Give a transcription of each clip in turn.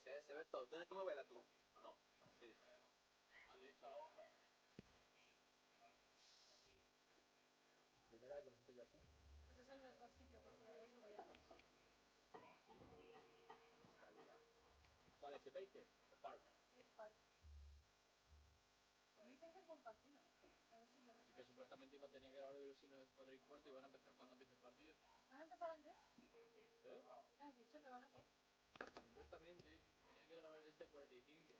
se ve todo. Entonces, ¿cómo verás tú? No. Sí. Primera vez que me estoy aquí. Pues es el mejor sitio porque ya lo subí. ¿Cuál es el peite? El park. Es parque. Dicen que es con partido. A ver si yo... Y que supuestamente iba a tener que grabar de los signos de 4 y cuarto y van a empezar cuando empiece el partido. ¿Van a empezar antes? ¿Eh? ¿Has dicho que van a qué? Supuestamente tenía que grabar este 45,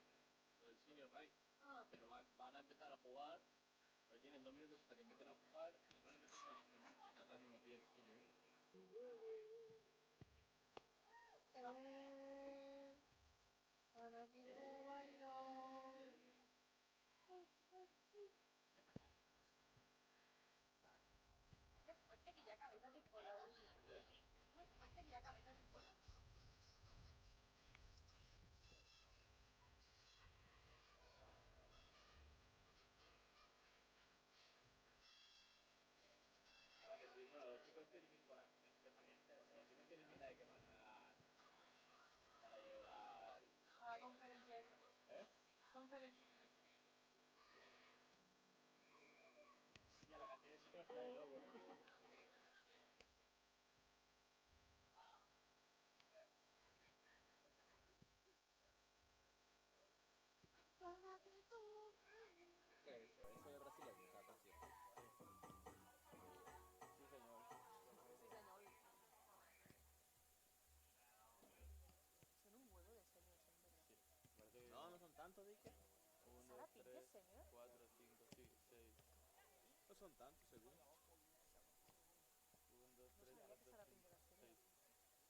lo del senior night. Ah. Pero van a empezar a jugar, pero tienen 2 minutos hasta que empiecen a jugar y van a empezar a mismo tiempo. Ahora quiero bailar. Qué fuerte que ya cabezas de cola. Muy fuerte que ya cabezas de cola. Bueno, los chicos tienen que jugar, no tienen pinta de que van a llevar... A la conferencia esa. ¿Eh? Conferencia. Y a la cantidad de chicos que hay luego. ¿Qué es eso? Eso de brasileño, esa canción. Sí, señor. Sí, señor. Son un huevo de señores, en verdad. Sí. Parece que No, no son tantos, ¿de qué? 1, ¿Sara 2, Piqué, 3, señor? 4, 5, sí, 6. No son tantos, según. 1, 2, No 3, sabía que 4, Sara 5, Piqué era señor.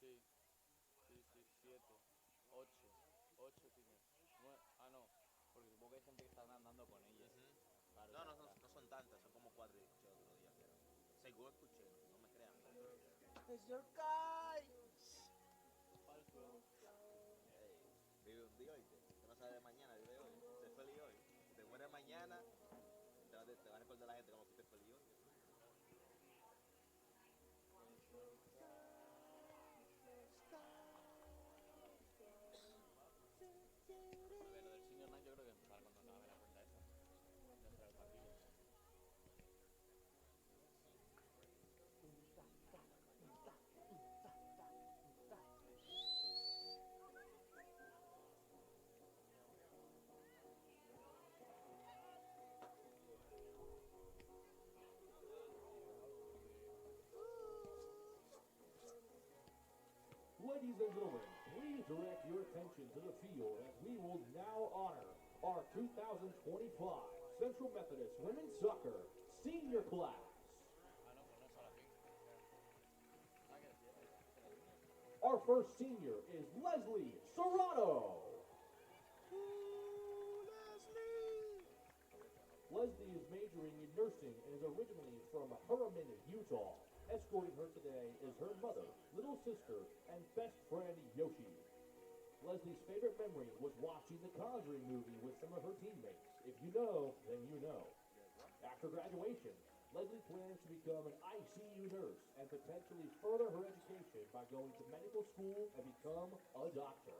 6. Sí, sí, sí, 7, 8. 8 tiene. 9. Ah, no. Porque supongo que hay gente que está andando con ellas. Claro, No, ya no, está. no son tantas, son como 4 y escuché otro día que eran. Según escuché, no me crean. ¡Es your guy! Falso. Ey, vive un día, oíste. Tú no sabes de mañana, vive hoy. Sé feliz hoy. Si te mueres mañana, te va a recordar la gente como fuiste feliz hoy. A ver, lo del senior night yo creo que empezará cuando acabe la ronda esa. Dentro del partido. Ladies and gentlemen, please direct your attention to the field as we will now honor our 2025 Central Methodist Women's Soccer Senior Class. Ah, no, pues no es ahora aquí. Ah, que decía, que la niña. Our first senior is Leslie Serrano. Leslie is majoring in nursing and is originally from Herriman, Utah. Escorting her today is her mother, little sister, and best friend Yoshi. Leslie's favorite memory was watching the Conjuring movie with some of her teammates. If you know, then you know. After graduation, Leslie plans to become an ICU nurse and potentially further her education by going to medical school and become a doctor.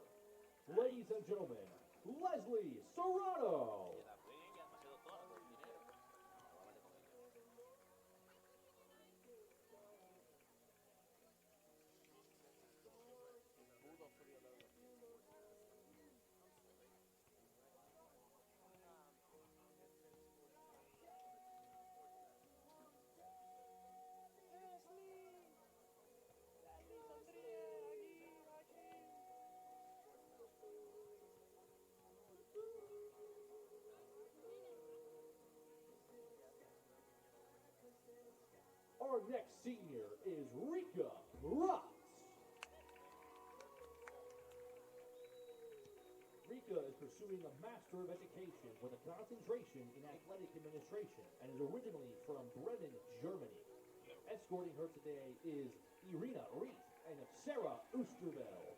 Ladies and gentlemen, Leslie Serrano. Y la bella, me ha sido toda por dinero. Ahora vale con ella. Pudo frío luego. Our next senior is Rika Rotz. Rika is pursuing a Master of Education with a concentration in Athletic Administration and is originally from Bremen, Germany. Escorting her today is Irina Reith and Sarah Oosterveld.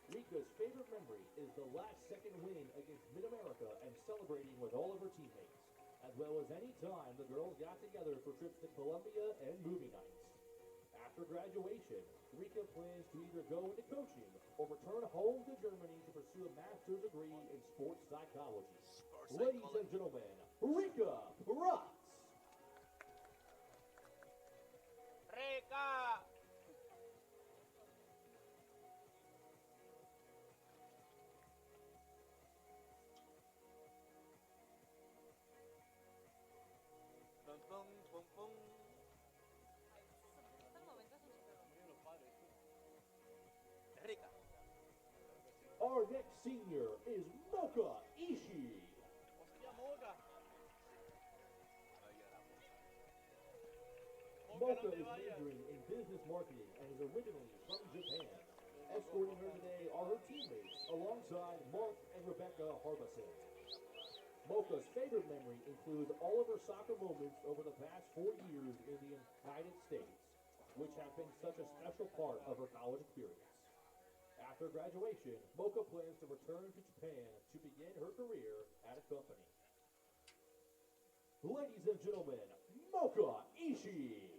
Rika's favorite memory is the last second win against Mid-America and celebrating with all of her teammates, as well as any time the girls got together for trips to Columbia and movie nights. After After graduation, Rika plans to either go into coaching or return home to Germany to pursue a master's degree in sports psychology. Sports Ladies psychology. and gentlemen, Rika Rotz. ¡Rica! Pum, pum, pum, pum. Estos momentos son súper bonitos. Miren los padres, tú. Es rica. Our next senior is Mocha Ishii. ¡Hostia, Moca! Ay, ya la puta. Moca, Mocha no te is vayas. majoring in business marketing and is originally from Japan. Escorting her today are her teammates alongside Mark and Rebecca Harbison. Mocha's favorite memory includes all of her soccer moments over the past 4 years in the United States, which have been such a special part of her college experience. After graduation, Mocha plans to return to Japan to begin her career at a company. Ladies and gentlemen, Mocha Ishii.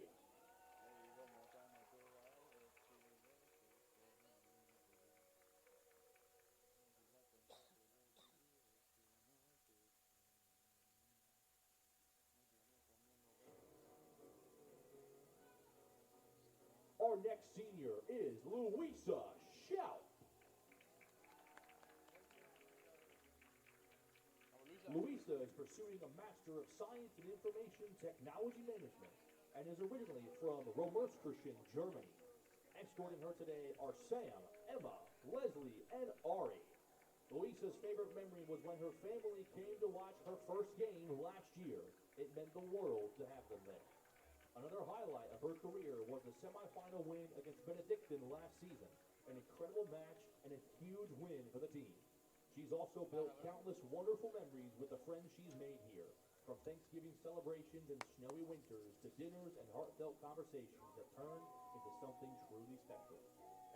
Our next senior is Louisa Shout. Louisa is pursuing a Master of Science in Information Technology Management and is originally from Romerskirchen, Germany. Escorting her today are Sam, Emma, Leslie, and Ari. Louisa's favorite memory was when her family came to watch her first game last year. It meant the world to have them there. Another highlight of her career was the semifinal win against Benedictine last season, an incredible match and a huge win for the team. She's also built countless wonderful memories with the friends she's made here, from Thanksgiving celebrations and snowy winters to dinners and heartfelt conversations that turned into something truly special.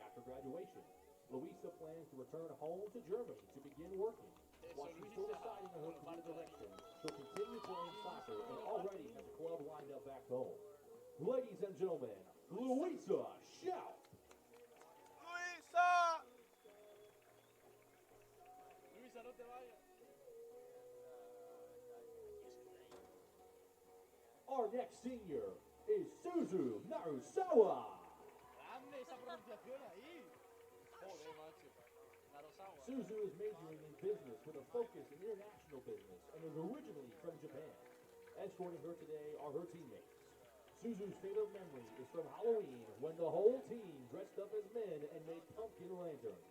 After graduation, Louisa plans to return home to Germany to begin working. While she's still deciding on her career direction, she'll continue playing soccer and already has a club lined up back home. Ladies and gentlemen, Louisa Shout. ¡Luisa! Luisa, no te vayas. Our next senior is Suzu Narusawa. Grande esa pronunciación ahí. Joder, macho. Narosawa. Suzu is majoring in business with a focus in international business and is originally from Japan. Escorting her today are her teammates. Suzu's favorite memory is from Halloween when the whole team dressed up as men and made pumpkin lanterns.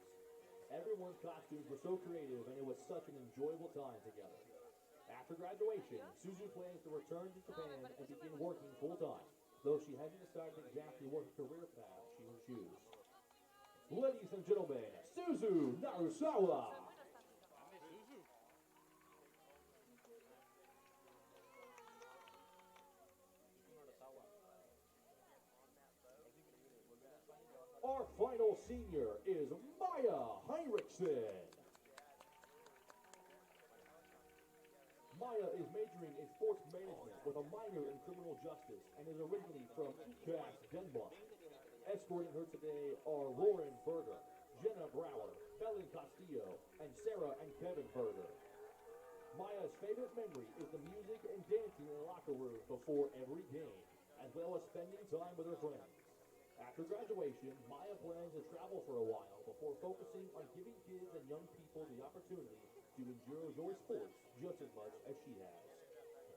Everyone's costumes were so creative and it was such an enjoyable time together. After graduation, Suzu plans to return to Japan and begin working full-time, though she hasn't decided exactly what career path she will choose. Ladies and gentlemen, Suzu Narusawa. Grande Suzu. Narosawa. Our final senior is Maya Heinrichsen. Maya is majoring in sports management with a minor in criminal justice and is originally from Ikast, Denmark. Escorting her today are Lauren Berger, Jenna Brower, Belen Castillo, and Sarah and Kevin Berger. Maya's favorite memory is the music and dancing in the locker room before every game, as well as spending time with her friends. After graduation, Maya plans to travel for a while before focusing on giving kids and young people the opportunity to enjoy sports just as much as she has.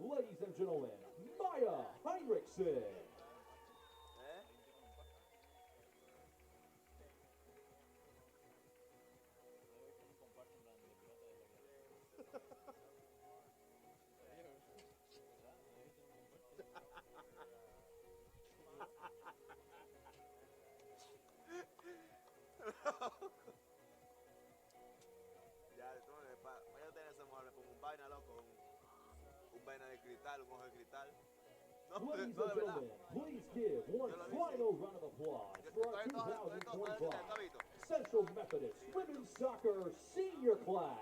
Ladies and gentlemen, Maya Heinrichsen. ¿Eh? Comparten plan de pirata de la vida. Ya, de todo, vaya a tener ese mueble con un vaina loco, un vaina de cristal, un ojo de cristal. No, Ladies and no, de verdad. gentlemen, please give one final round of applause for our 2025 Central Methodist Women's Soccer Senior Class.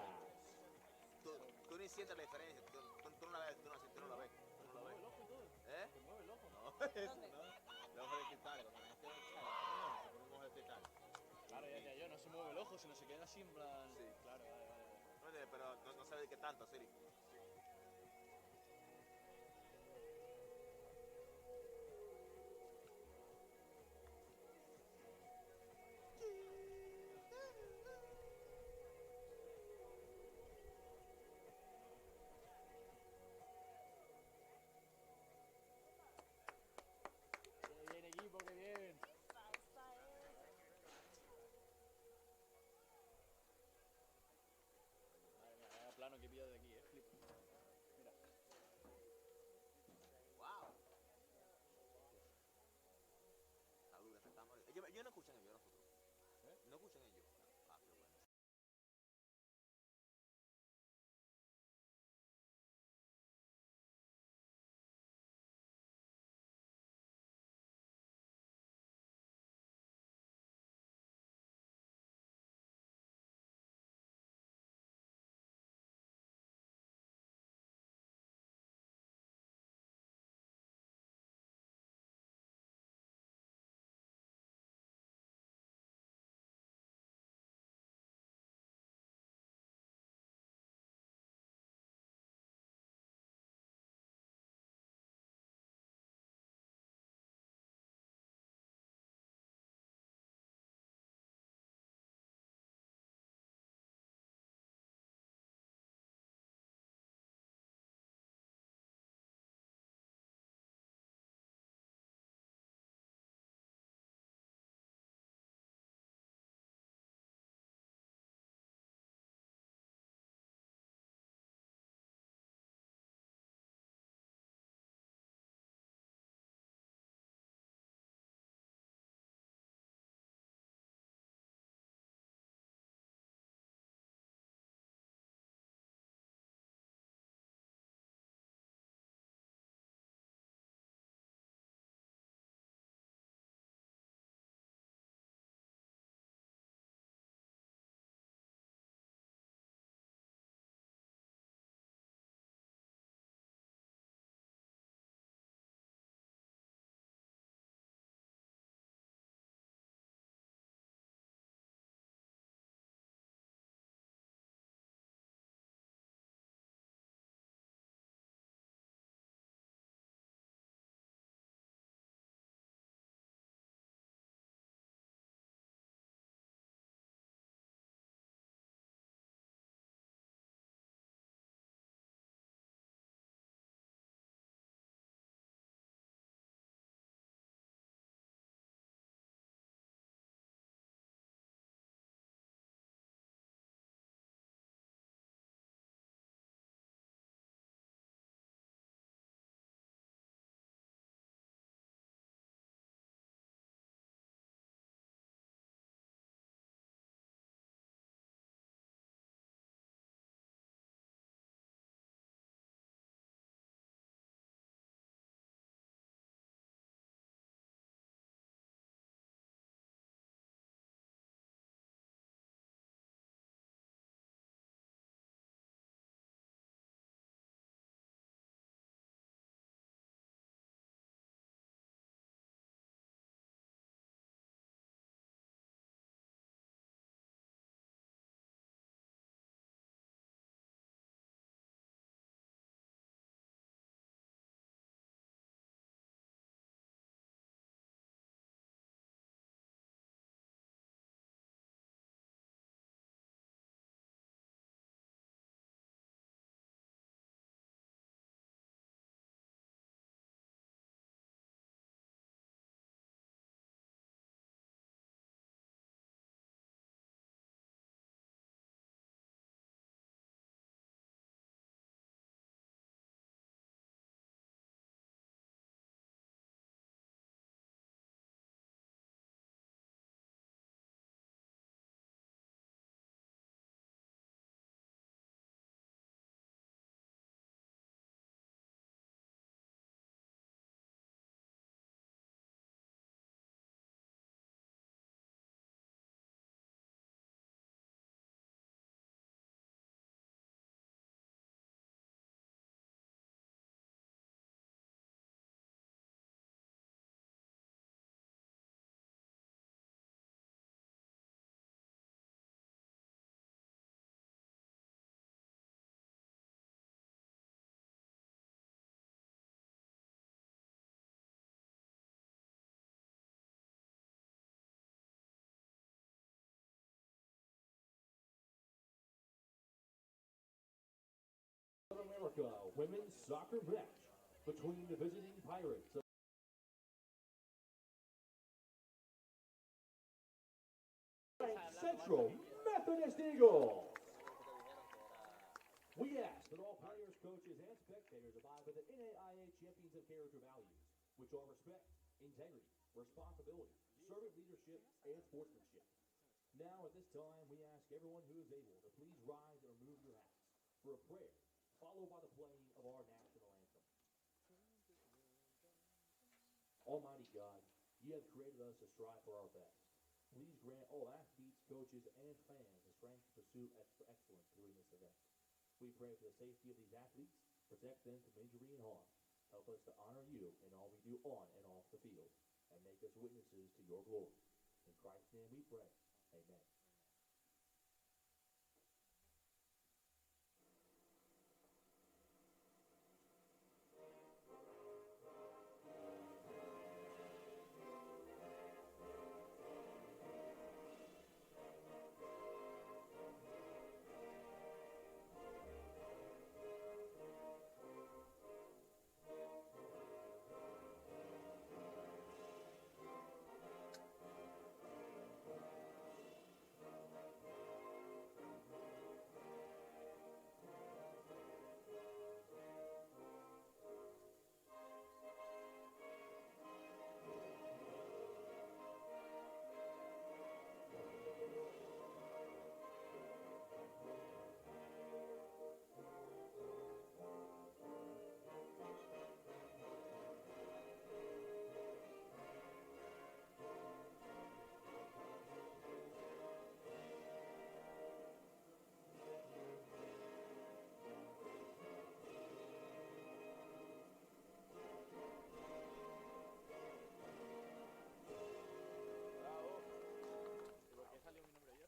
Tú ni sientes la diferencia, tú no la ves, tú no la ves. Se mueve el ojo y todo. ¿Eh? Se mueve el ojo. No, eso no. Los ojos de cristal, cuando la gente Claro, ya decía yo, no se mueve el ojo, sino se queda así en plan. Sí. Claro, vale, vale, vale. Oye, pero no sabe de qué tanto, Siri. ¡Qué bien, equipo, qué bien! Madre mía, vaya plano que he pillado de aquí, flipo. Mira. ¡Wow! Saludos, estamos. Ellos no escuchan ellos, nosotros. ¿Eh? No escuchan ellos. Ah, qué bueno. America women's soccer match between the visiting Pirates of Central Methodist Eagles. We ask that all players, coaches, and spectators abide by the NAIA Champions of Character values, which are respect, integrity, responsibility, servant leadership, and sportsmanship. Now, at this time, we ask everyone who is able to please rise and remove your hats for a prayer, followed by the playing of our national anthem. Almighty God, ye have created us to strive for our best. Please grant all athletes, coaches, and fans the strength to pursue excellence during this event. We pray for the safety of these athletes, protect them from injury and harm. Help us to honor you in all we do on and off the field, and make us witnesses to your glory. In Christ's name we pray. Amen.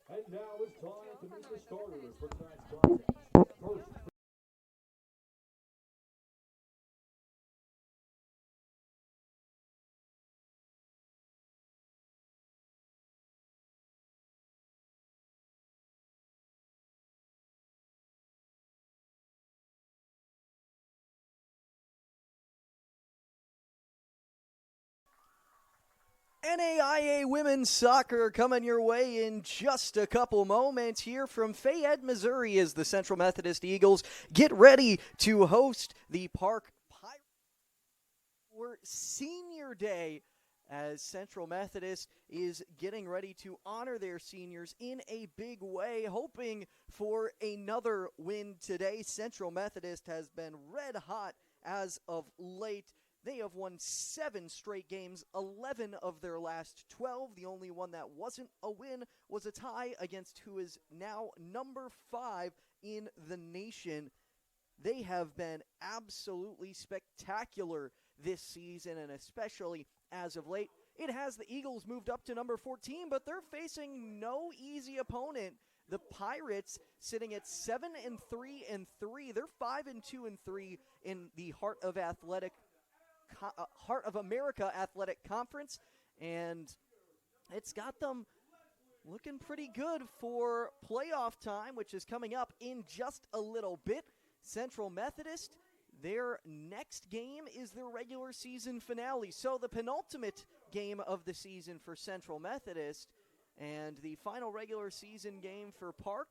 And now it's time to meet the starters for tonight's contest. First, NAIA women's soccer coming your way in just a couple moments here from Fayette, Missouri, as the Central Methodist Eagles get ready to host the Park Pirates for Senior Day, as Central Methodist is getting ready to honor their seniors in a big way, hoping for another win today. Central Methodist has been red hot as of late. They have won 7 straight games, 11 of their last 12. The only one that wasn't a win was a tie against who is now number 5 in the nation. They have been absolutely spectacular this season, and especially as of late. It has the Eagles moved up to number 14, but they're facing no easy opponent. The Pirates sitting at 7-3-3. They're 5-2-3 in the Heart of America Athletic Conference, and it's got them looking pretty good for playoff time, which is coming up in just a little bit. Central Methodist, their next game is their regular season finale, so the penultimate game of the season for Central Methodist, and the final regular season game for Park,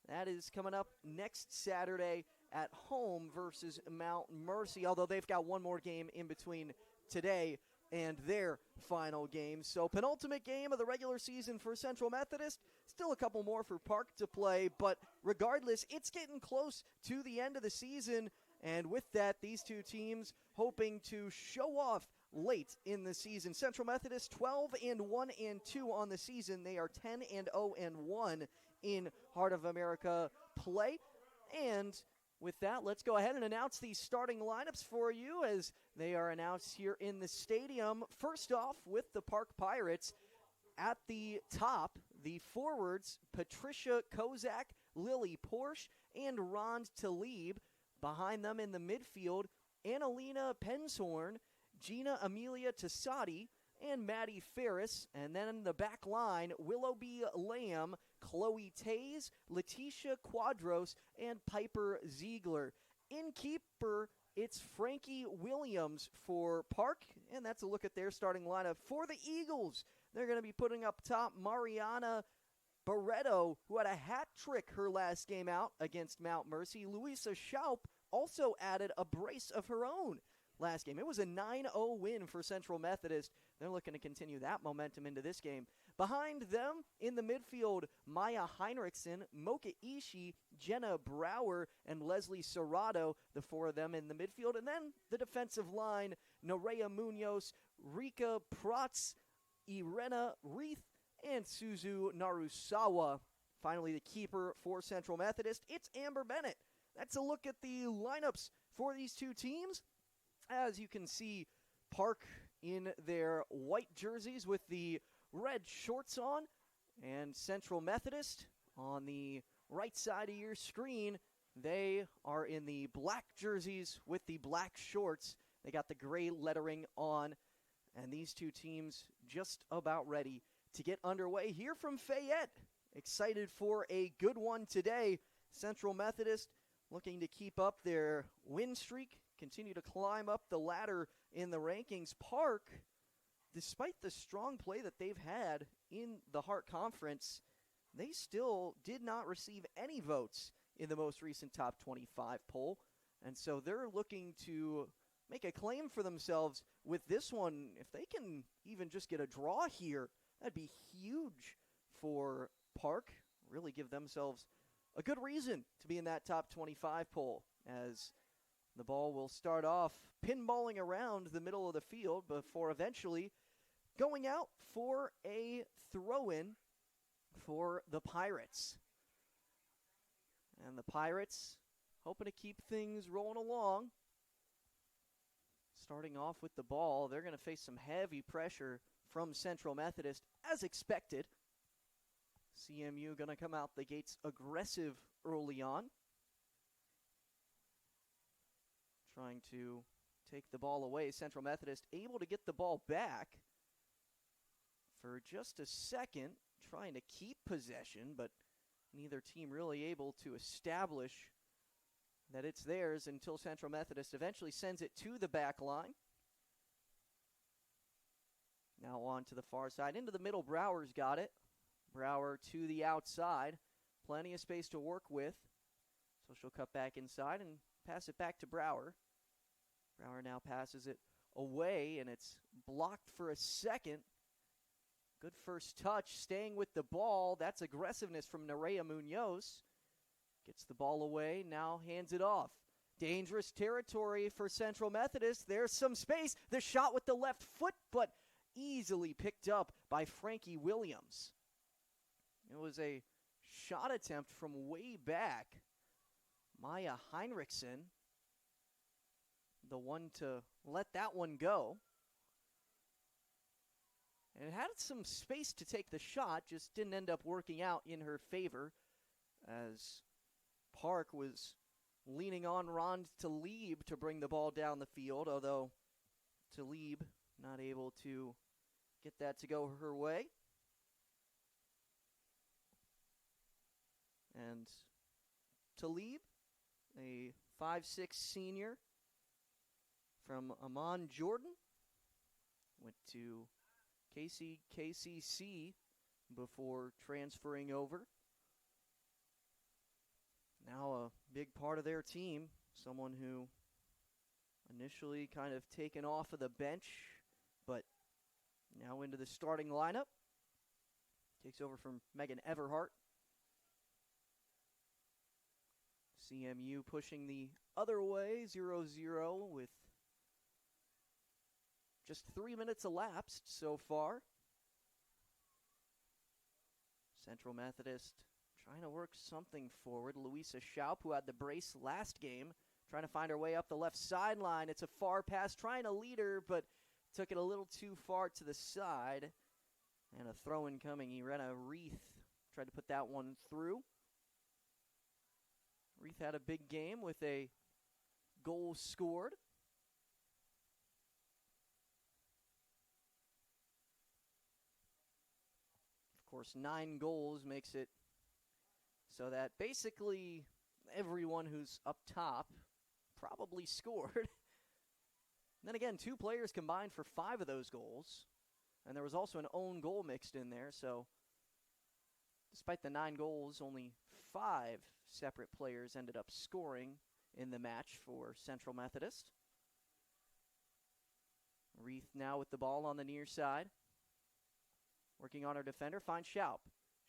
that is coming up next Saturday at home versus Mount Mercy, although they've got one more game in between today and their final game. So penultimate game of the regular season for Central Methodist, still a couple more for Park to play, but regardless, it's getting close to the end of the season, and with that, these two teams hoping to show off late in the season. Central Methodist 12-1-2 on the season. They are 10-0-1 in Heart of America play, and with that, let's go ahead and announce these starting lineups for you as they are announced here in the stadium. First off, with the Park Pirates, at the top, the forwards, Patricia Kozak, Lily Porsche, and Rond Talib. Behind them in the midfield, Annalena Penshorn, Gina Amelia Tassati, and Maddie Ferris. And then in the back line, Willoughby Lamb, Chloe Tays, Letitia Quadros, and Piper Ziegler. In keeper, it's Frankie Williams for Park, and that's a look at their starting lineup. For the Eagles, they're going to be putting up top Mariana Barreto, who had a hat trick her last game out against Mount Mercy. Louisa Schaup also added a brace of her own last game. It was a 9-0 win for Central Methodist. They're looking to continue that momentum into this game. Behind them, in the midfield, Maya Heinrichsen, Mocha Ishii, Jenna Brower, and Leslie Serrato, the four of them in the midfield. And then the defensive line, Nerea Munoz, Rika Protz, Irena Reith, and Suzu Narusawa. Finally, the keeper for Central Methodist, it's Amber Bennett. That's a look at the lineups for these two teams. As you can see, Park in their white jerseys with the red shorts on, and Central Methodist on the right side of your screen, they are in the black jerseys with the black shorts. They got the gray lettering on, and these two teams just about ready to get underway here from Fayette. Excited for a good one today. Central Methodist looking to keep up their win streak, continue to climb up the ladder in the rankings. Park, despite the strong play that they've had in the Hart Conference, they still did not receive any votes in the most recent top 25 poll. And so they're looking to make a claim for themselves with this one. If they can even just get a draw here, that'd be huge for Park. Really give themselves a good reason to be in that top 25 poll, as the ball will start off pinballing around the middle of the field before eventually going out for a throw-in for the Pirates. And the Pirates hoping to keep things rolling along. Starting off with the ball, they're going to face some heavy pressure from Central Methodist, as expected. CMU going to come out the gates aggressive early on, trying to take the ball away. Central Methodist able to get the ball back for just a second, trying to keep possession, but neither team really able to establish that it's theirs until Central Methodist eventually sends it to the back line. Now on to the far side. Into the middle, Brower's got it. Brower to the outside. Plenty of space to work with. So she'll cut back inside and pass it back to Brower. Brower now passes it away, and it's blocked for a second. Good first touch, staying with the ball. That's aggressiveness from Nerea Munoz. Gets the ball away, now hands it off. Dangerous territory for Central Methodist. There's some space. The shot with the left foot, but easily picked up by Frankie Williams. It was a shot attempt from way back. Maya Heinrichsen, the one to let that one go. And it had some space to take the shot, just didn't end up working out in her favor, as Park was leaning on Ron Talib to bring the ball down the field, although Talib not able to get that to go her way. And Talib, a 5'6" senior from Amman, Jordan, went to KCC before transferring over. Now a big part of their team, someone who initially kind of taken off of the bench, but now into the starting lineup. Takes over from Megan Everhart. CMU pushing the other way, 0-0 with just 3 minutes elapsed so far. Central Methodist trying to work something forward. Louisa Schaup, who had the brace last game, trying to find her way up the left sideline. It's a far pass, trying to lead her, but took it a little too far to the side. And a throw-in coming. Irena Reith tried to put that one through. Reith had a big game with a goal scored. Of course, 9 goals makes it so that basically everyone who's up top probably scored. Then again, 2 players combined for 5 of those goals. And there was also an own goal mixed in there, so despite the 9 goals, only 5 separate players ended up scoring in the match for Central Methodist. Reith now with the ball on the near side. Working on her defender, finds Schaup.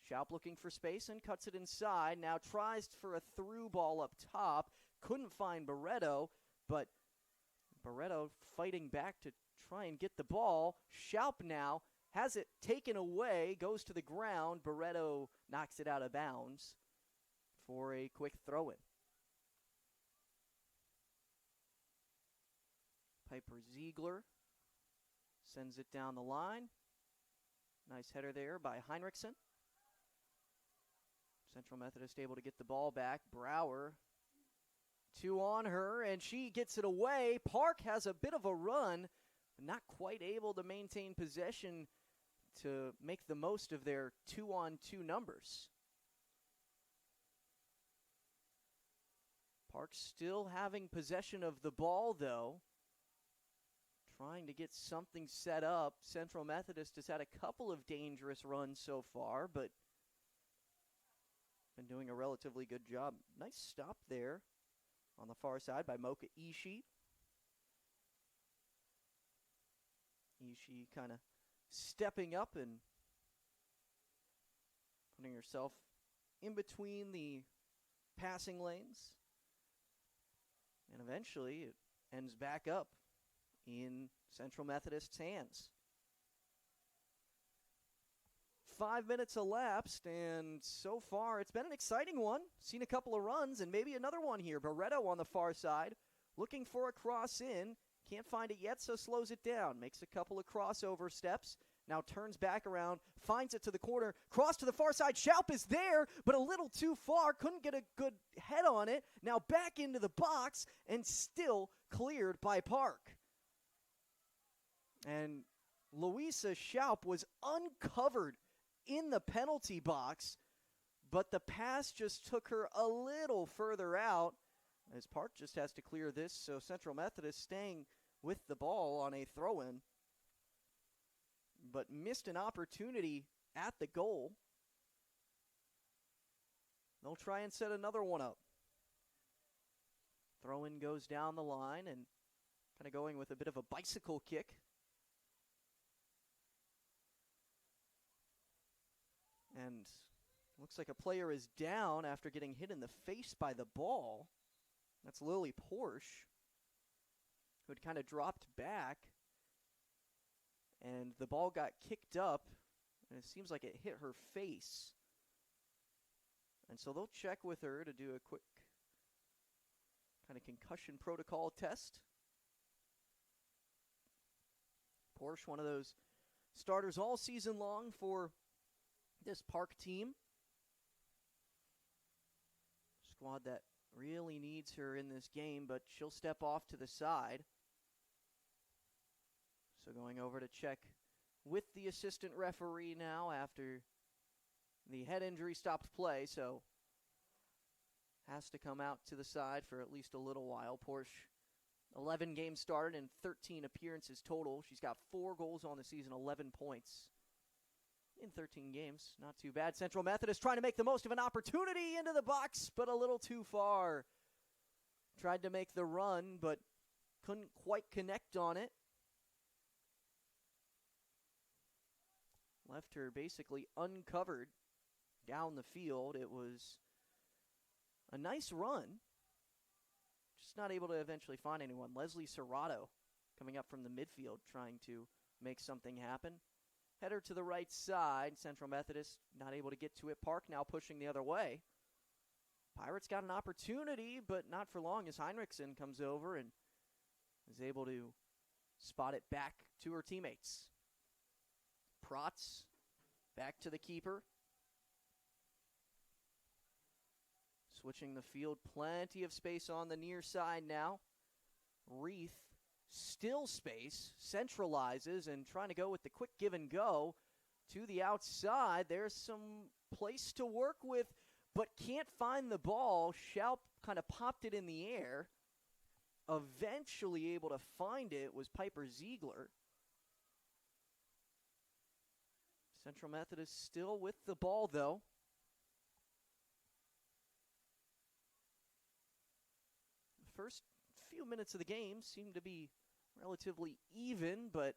Schaup looking for space and cuts it inside. Now tries for a through ball up top. Couldn't find Barreto, but Barreto fighting back to try and get the ball. Schaup now has it taken away, goes to the ground. Barreto knocks it out of bounds for a quick throw-in. Piper Ziegler sends it down the line. Nice header there by Heinrichsen. Central Methodist able to get the ball back. Brower, 2 on her, and she gets it away. Park has a bit of a run, but not quite able to maintain possession to make the most of their 2-on-2 numbers. Park still having possession of the ball, though. Trying to get something set up. Central Methodist has had a couple of dangerous runs so far, but been doing a relatively good job. Nice stop there on the far side by Mocha Ishii. Ishii kind of stepping up and putting herself in between the passing lanes. And eventually it ends back up in Central Methodist's hands. 5 minutes elapsed, and so far it's been an exciting one. Seen a couple of runs and maybe another one here. Barreto on the far side, looking for a cross in. Can't find it yet, so slows it down. Makes a couple of crossover steps. Now turns back around, finds it to the corner. Cross to the far side. Schaup is there, but a little too far. Couldn't get a good head on it. Now back into the box, and still cleared by Park. And Louisa Schaup was uncovered in the penalty box, but the pass just took her a little further out as Park just has to clear this, so Central Methodist staying with the ball on a throw-in, but missed an opportunity at the goal. They'll try and set another one up. Throw-in goes down the line and kind of going with a bit of a bicycle kick. And looks like a player is down after getting hit in the face by the ball. That's Lily Porsche, who had kind of dropped back. And the ball got kicked up, and it seems like it hit her face. And so they'll check with her to do a quick kind of concussion protocol test. Porsche, one of those starters all season long for this Park team. Squad that really needs her in this game, but she'll step off to the side. So going over to check with the assistant referee now after the head injury stopped play, so has to come out to the side for at least a little while. Porsche, 11 games started and 13 appearances total. She's got 4 goals on the season, 11 points in 13 games. Not too bad. Central Methodist trying to make the most of an opportunity into the box, but a little too far. Tried to make the run, but couldn't quite connect on it. Left her basically uncovered down the field. It was a nice run. Just not able to eventually find anyone. Leslie Serrato coming up from the midfield trying to make something happen. Header to the right side. Central Methodist not able to get to it. Park now pushing the other way. Pirates got an opportunity, but not for long as Heinrichsen comes over and is able to spot it back to her teammates. Protz back to the keeper. Switching the field. Plenty of space on the near side now. Reith. Still space, centralizes, and trying to go with the quick give and go to the outside. There's some place to work with, but can't find the ball. Schaup kind of popped it in the air. eventually able to find it was Piper Ziegler. Central Methodist still with the ball, though. The first few minutes of the game seemed to be relatively even, but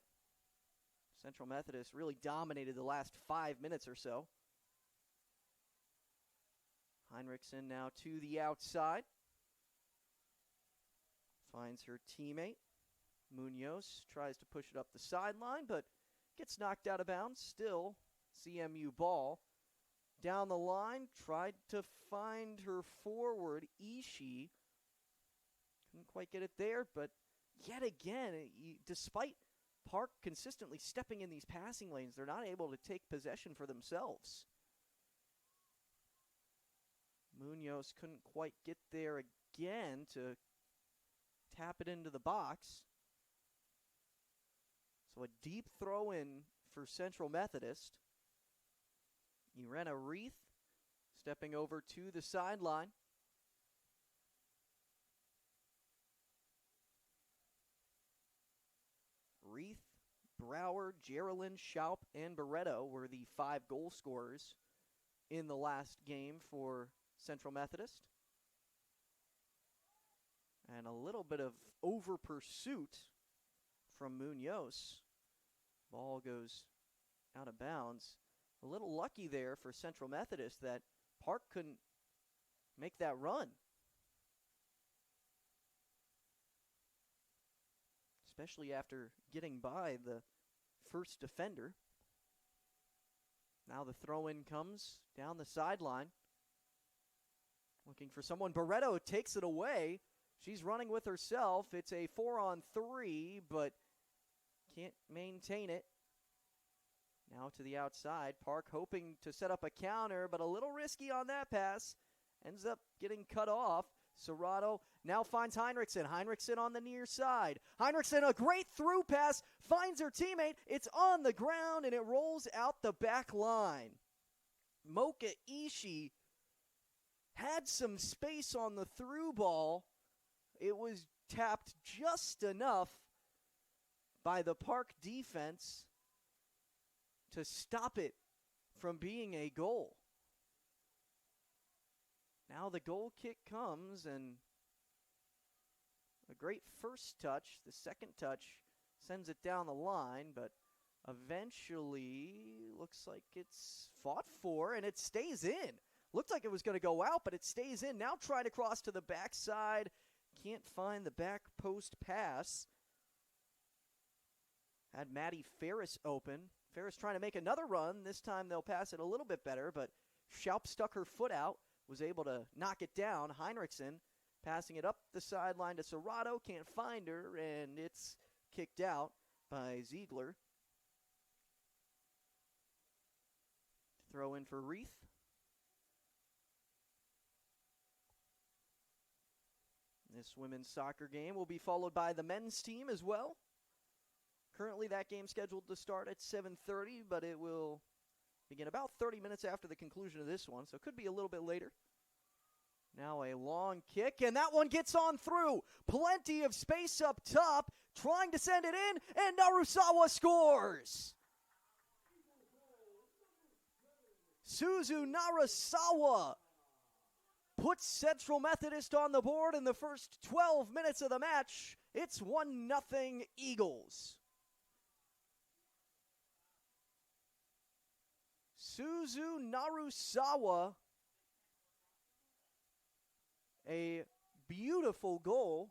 Central Methodist really dominated the last 5 minutes or so. Heinrichsen now to the outside. Finds her teammate. Munoz tries to push it up the sideline, but gets knocked out of bounds. Still CMU ball. Down the line, tried to find her forward, Ishii. Couldn't quite get it there, but yet again, despite Park consistently stepping in these passing lanes, they're not able to take possession for themselves. Munoz couldn't quite get there again to tap it into the box. So a deep throw in for Central Methodist. Irena Reith stepping over to the sideline. Reith, Brower, Geraldine, Schaup, and Barreto were the 5 goal scorers in the last game for Central Methodist. And a little bit of over pursuit from Munoz. Ball goes out of bounds. A little lucky there for Central Methodist that Park couldn't make that run. Especially after getting by the first defender. Now the throw-in comes down the sideline. Looking for someone. Barreto takes it away. She's running with herself. It's a 4-on-3, but can't maintain it. Now to the outside. Park hoping to set up a counter, but a little risky on that pass. Ends up getting cut off. Serrato now finds Heinrichsen. Heinrichsen on the near side. Heinrichsen, a great through pass, finds her teammate. It's on the ground, and it rolls out the back line. Mocha Ishii had some space on the through ball. It was tapped just enough by the Park defense to stop it from being a goal. Now the goal kick comes, and a great first touch. The second touch sends it down the line, but eventually looks like it's fought for, and it stays in. Looked like it was going to go out, but it stays in. Now try to cross to the backside. Can't find the back post pass. Had Maddie Ferris open. Ferris trying to make another run. This time they'll pass it a little bit better, but Schaup stuck her foot out. Was able to knock it down. Heinrichsen passing it up the sideline to Serrato. Can't find her, and it's kicked out by Ziegler. Throw in for Reith. This women's soccer game will be followed by the men's team as well. Currently that game scheduled to start at 7:30, but it will begin about 30 minutes after the conclusion of this one, so it could be a little bit later. Now a long kick, and that one gets on through. Plenty of space up top, trying to send it in, and Narusawa scores. Suzu Narasawa puts Central Methodist on the board in the first 12 minutes of the match. It's 1-0 Eagles. Suzu Narusawa, a beautiful goal.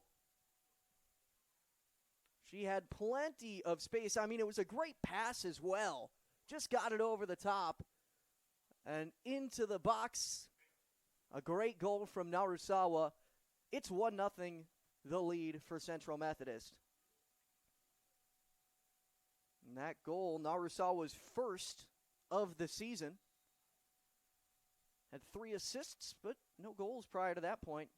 She had plenty of space. I mean, it was a great pass as well. Just got it over the top and into the box. A great goal from Narusawa. It's 1-0 the lead for Central Methodist. And that goal, Narusawa's first of the season. Had 3 assists, but no goals prior to that point.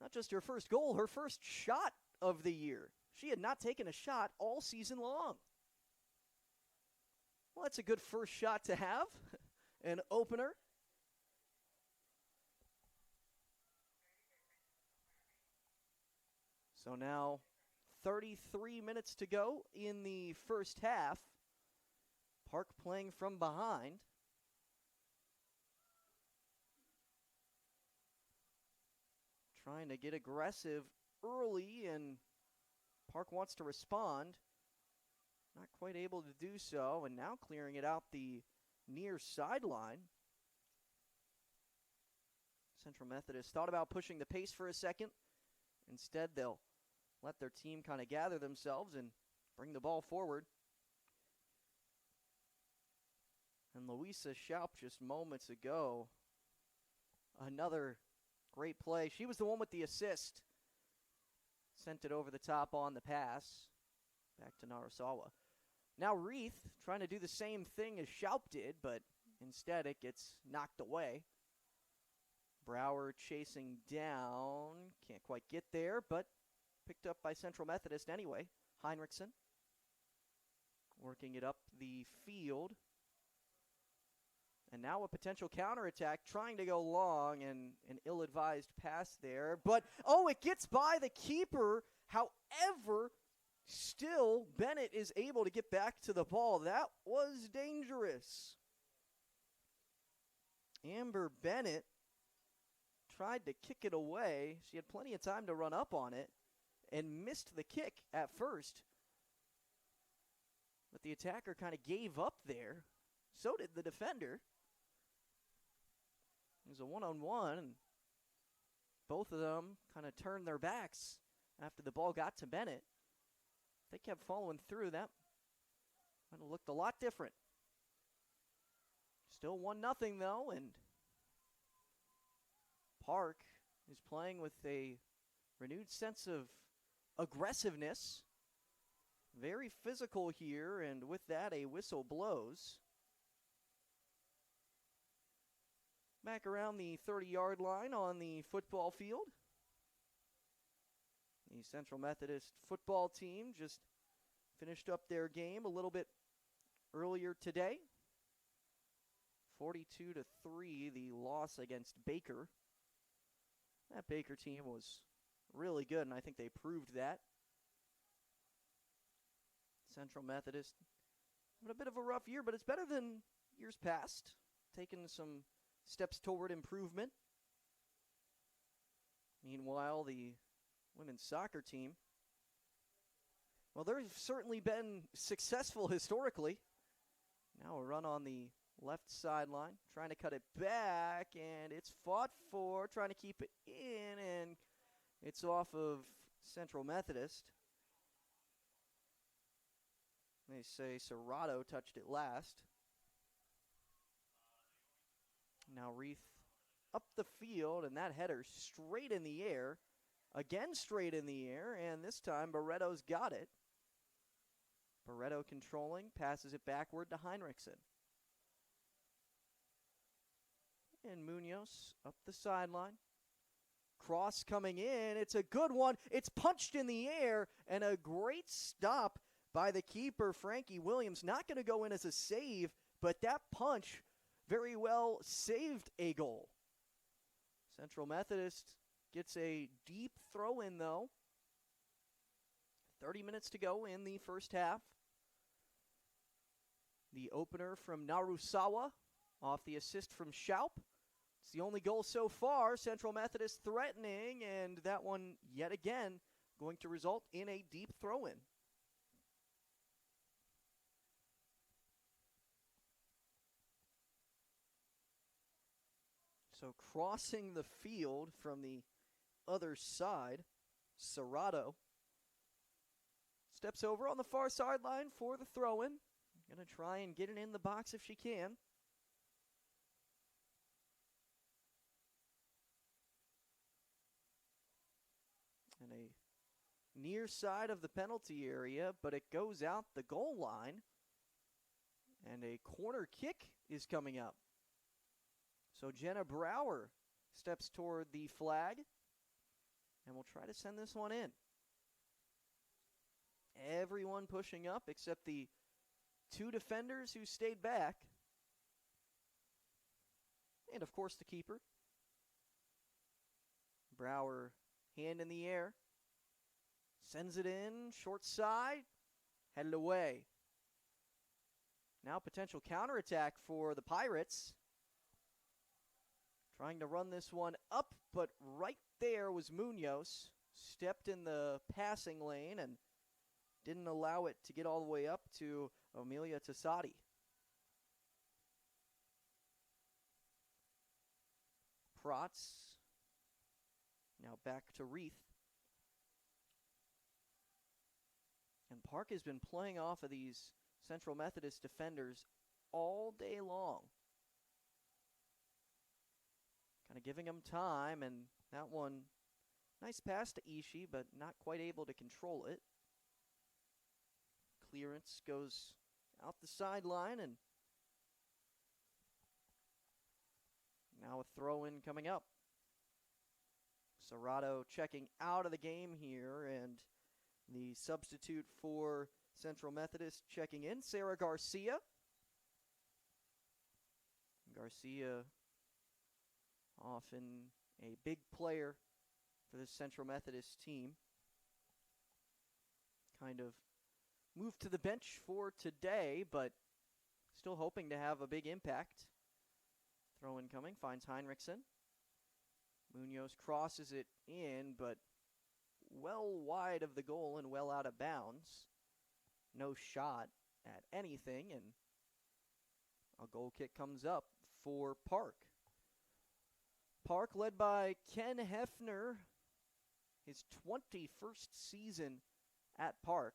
Not just her first goal, her first shot of the year. She had not taken a shot all season long. Well, that's a good first shot to have. An opener. So now 33 minutes to go in the first half. Park playing from behind. Trying to get aggressive early, and Park wants to respond. Not quite able to do so, and now clearing it out the near sideline. Central Methodist thought about pushing the pace for a second. Instead, they'll let their team kind of gather themselves and bring the ball forward. And Louisa Schaup just moments ago, another great play. She was the one with the assist. Sent it over the top on the pass. Back to Narasawa. Now Reith trying to do the same thing as Schaup did, but instead it gets knocked away. Brower chasing down. Can't quite get there, but picked up by Central Methodist anyway. Heinrichsen working it up the field. And now a potential counterattack, trying to go long, and an ill-advised pass there. But, oh, it gets by the keeper. However, still, Bennett is able to get back to the ball. That was dangerous. Amber Bennett tried to kick it away. She had plenty of time to run up on it and missed the kick at first. But the attacker kind of gave up there. So did the defender. It was a one-on-one, and both of them kind of turned their backs after the ball got to Bennett. If they kept following through, that might have looked a lot different. Still 1-0 though, and Park is playing with a renewed sense of aggressiveness. Very physical here, and with that, a whistle blows. Back around the 30-yard line on the football field. The Central Methodist football team just finished up their game a little bit earlier today. 42-3, the loss against Baker. That Baker team was really good, and I think they proved that. Central Methodist had a bit of a rough year, but it's better than years past. Taking some steps toward improvement. Meanwhile, the women's soccer team, well, they've certainly been successful historically. Now a run on the left sideline, trying to cut it back, and it's fought for, trying to keep it in, and it's off of Central Methodist. They say Serrato touched it last. Now Reith up the field, and that header straight in the air. Again straight in the air, and this time Barreto's got it. Barreto controlling, passes it backward to Heinrichsen. And Munoz up the sideline. Cross coming in, it's a good one. It's punched in the air, and a great stop by the keeper, Frankie Williams. Not going to go in as a save, but that punch very well saved a goal. Central Methodist gets a deep throw in, though. 30 minutes to go in the first half. The opener from Narusawa off the assist from Schaup. It's the only goal so far. Central Methodist threatening, and that one yet again going to result in a deep throw-in. So crossing the field from the other side, Serrato steps over on the far sideline for the throw-in. Going to try and get it in the box if she can. And a near side of the penalty area, but it goes out the goal line. And a corner kick is coming up. So Jenna Brower steps toward the flag, and we'll try to send this one in. Everyone pushing up except the two defenders who stayed back. And, of course, the keeper. Brower, hand in the air. Sends it in, short side, headed away. Now potential counterattack for the Pirates. Trying to run this one up, but right there was Munoz. Stepped in the passing lane and didn't allow it to get all the way up to Amelia Tassati. Protz. Now back to Reith. And Park has been playing off of these Central Methodist defenders all day long. Kind of giving them time, and that one, nice pass to Ishii, but not quite able to control it. Clearance goes out the sideline, and now a throw-in coming up. Serrato checking out of the game here, and the substitute for Central Methodist checking in, Sarah Garcia. Garcia, often a big player for the Central Methodist team. Kind of moved to the bench for today, but still hoping to have a big impact. Throw in coming, finds Heinrichsen. Munoz crosses it in, but well wide of the goal and well out of bounds. No shot at anything, and a goal kick comes up for Park. Park led by Ken Hefner, his 21st season at Park.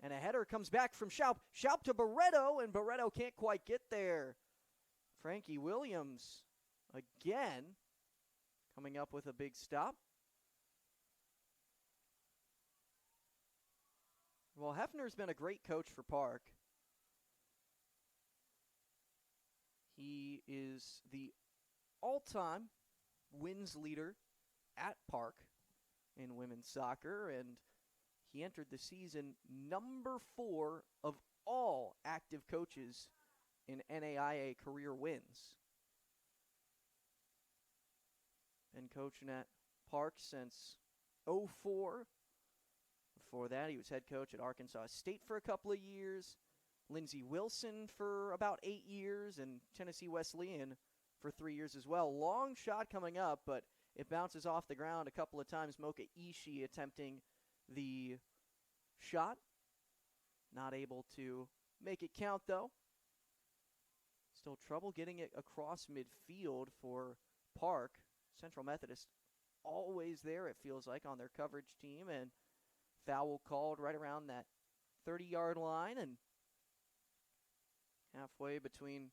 And a header comes back from Schaup. Schaup to Barreto, and Barreto can't quite get there. Frankie Williams again coming up with a big stop. Well, Hefner's been a great coach for Park. He is the all-time wins leader at Park in women's soccer, and he entered the season number 4 of all active coaches in NAIA career wins. Been coaching at Park since '04. Before that, he was head coach at Arkansas State for a couple of years, Lindsey Wilson for about 8 years, and Tennessee Wesleyan for 3 years as well. Long shot coming up, but it bounces off the ground a couple of times. Mocha Ishii attempting the shot. Not able to make it count, though. Still trouble getting it across midfield for Park. Central Methodist always there, it feels like, on their coverage team, and foul called right around that 30-yard line, and halfway between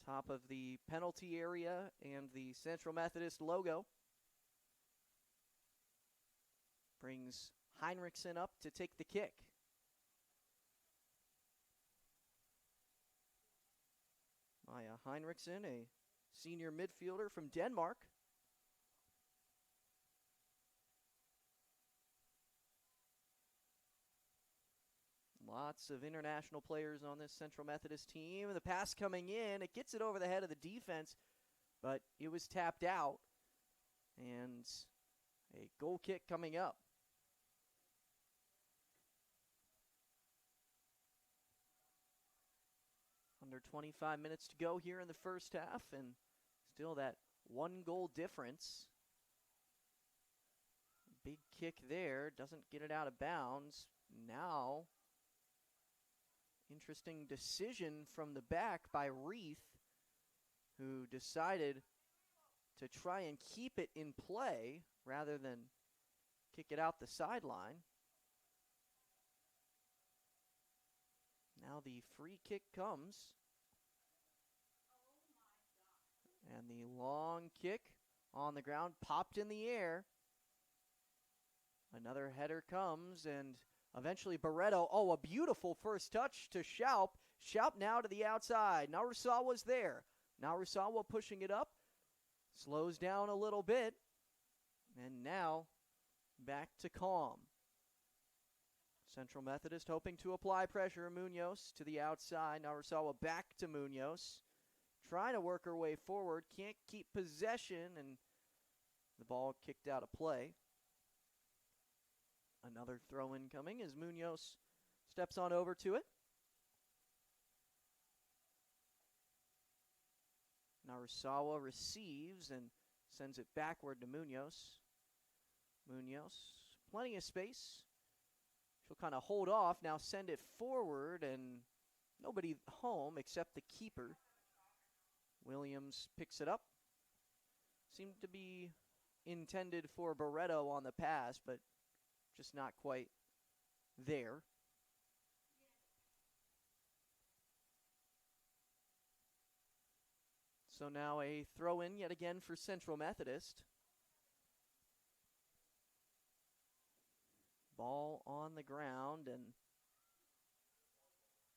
top of the penalty area and the Central Methodist logo. Brings Heinrichsen up to take the kick. Maya Heinrichsen, a senior midfielder from Denmark. Lots of international players on this Central Methodist team. The pass coming in, it gets it over the head of the defense, but it was tapped out. And a goal kick coming up. Under 25 minutes to go here in the first half, and still that 1-goal difference. Big kick there, doesn't get it out of bounds. Now, interesting decision from the back by Reith, who decided to try and keep it in play rather than kick it out the sideline. Now the free kick comes. And the long kick on the ground, popped in the air. Another header comes, and eventually Barreto, a beautiful first touch to Schaup. Schaup now to the outside. Narusawa's there. Narusawa pushing it up. Slows down a little bit. And now back to calm. Central Methodist hoping to apply pressure. Munoz to the outside. Narusawa back to Munoz. Trying to work her way forward. Can't keep possession, and the ball kicked out of play. Another throw in coming as Munoz steps on over to it. Narasawa receives and sends it backward to Munoz. Munoz, plenty of space. She'll kind of hold off, now send it forward, and nobody home except the keeper. Williams picks it up. Seemed to be intended for Barreto on the pass, but just not quite there. So now a throw in yet again for Central Methodist. Ball on the ground and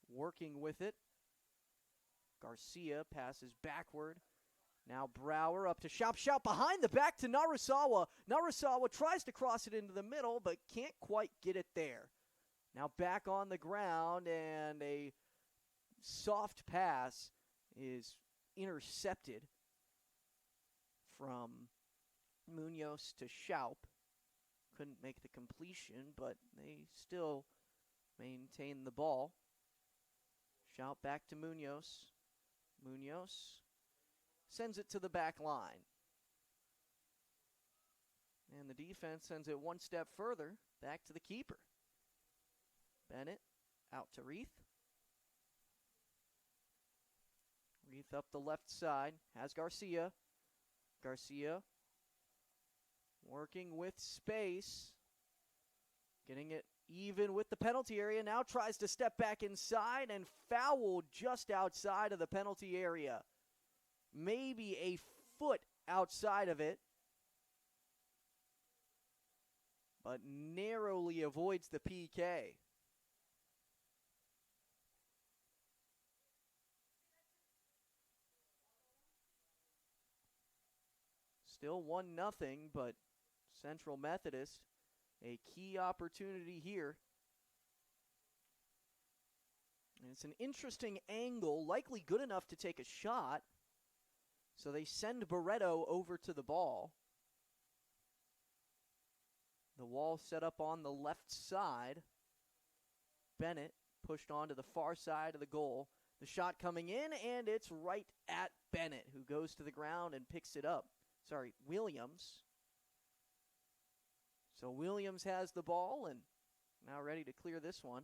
working with it. Garcia passes backward. Now Brower up to Schaub. Schaub behind the back to Narasawa. Narasawa tries to cross it into the middle, but can't quite get it there. Now back on the ground, and a soft pass is intercepted from Munoz to Schaub. Couldn't make the completion, but they still maintain the ball. Schaub back to Munoz. Munoz sends it to the back line. And the defense sends it one step further, back to the keeper. Bennett out to Reith. Reith up the left side, has Garcia. Garcia working with space, getting it even with the penalty area. Now tries to step back inside and fouled just outside of the penalty area. Maybe a foot outside of it, but narrowly avoids the PK. Still 1-0, but Central Methodist, a key opportunity here. And it's an interesting angle, likely good enough to take a shot. So they send Barreto over to the ball. The wall set up on the left side. Bennett pushed onto the far side of the goal. The shot coming in, and it's right at Bennett, who goes to the ground and picks it up. Williams. So Williams has the ball and now ready to clear this one.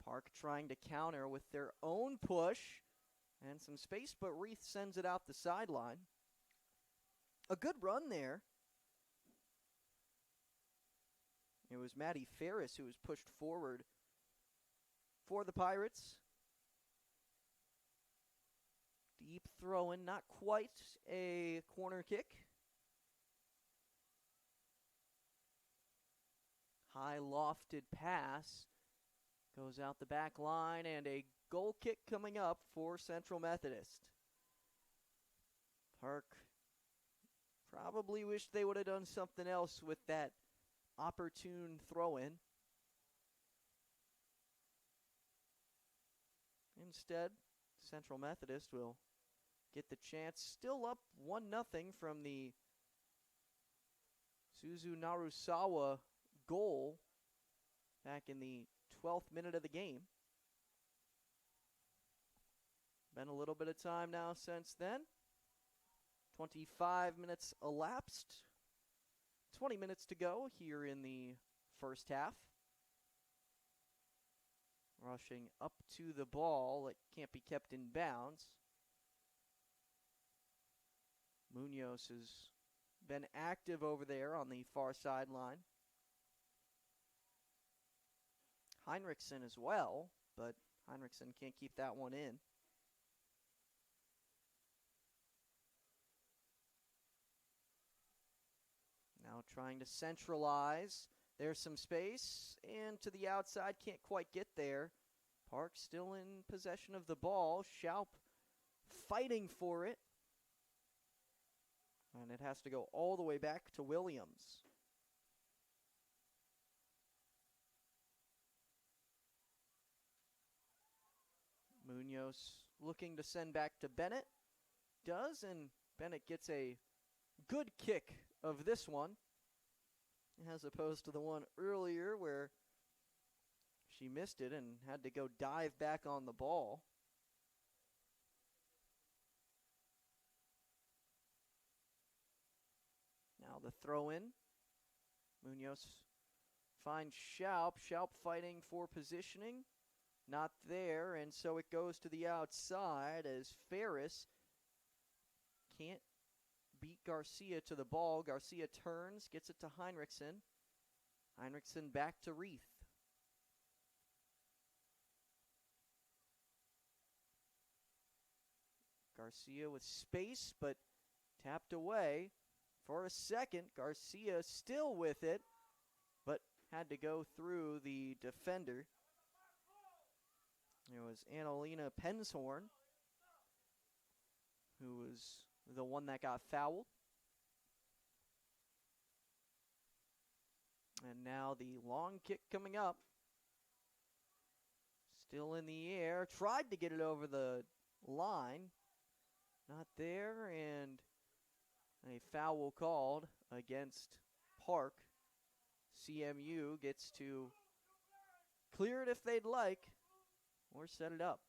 Park trying to counter with their own push and some space, but Reith sends it out the sideline. A good run there. It was Maddie Ferris who was pushed forward for the Pirates. Deep throw in, not quite a corner kick. High lofted pass goes out the back line, and a goal kick coming up for Central Methodist. Park probably wish they would have done something else with that opportune throw in. Instead, Central Methodist will get the chance, still up 1-0 from the Suzu Narasawa goal back in the 12th minute of the game. Been a little bit of time now since then. 25 minutes elapsed. 20 minutes to go here in the first half. Rushing up to the ball, it can't be kept in bounds. Munoz has been active over there on the far sideline. Heinrichsen as well, but Heinrichsen can't keep that one in. Now trying to centralize. There's some space, and to the outside, can't quite get there. Park still in possession of the ball. Schaub fighting for it. And it has to go all the way back to Williams. Munoz looking to send back to Bennett. Does, and Bennett gets a good kick of this one, as opposed to the one earlier where she missed it and had to go dive back on the ball. Now the throw in. Munoz finds Schaup. Schaup fighting for positioning. Not there, and so it goes to the outside as Ferris can't beat Garcia to the ball. Garcia turns, gets it to Heinrichsen. Heinrichsen back to Reith. Garcia with space, but tapped away for a second. Garcia still with it, but had to go through the defender. It was Annalena Penshorn who was the one that got fouled. And now the long kick coming up. Still in the air. Tried to get it over the line. Not there, and a foul called against Park. CMU gets to clear it if they'd like, or set it up.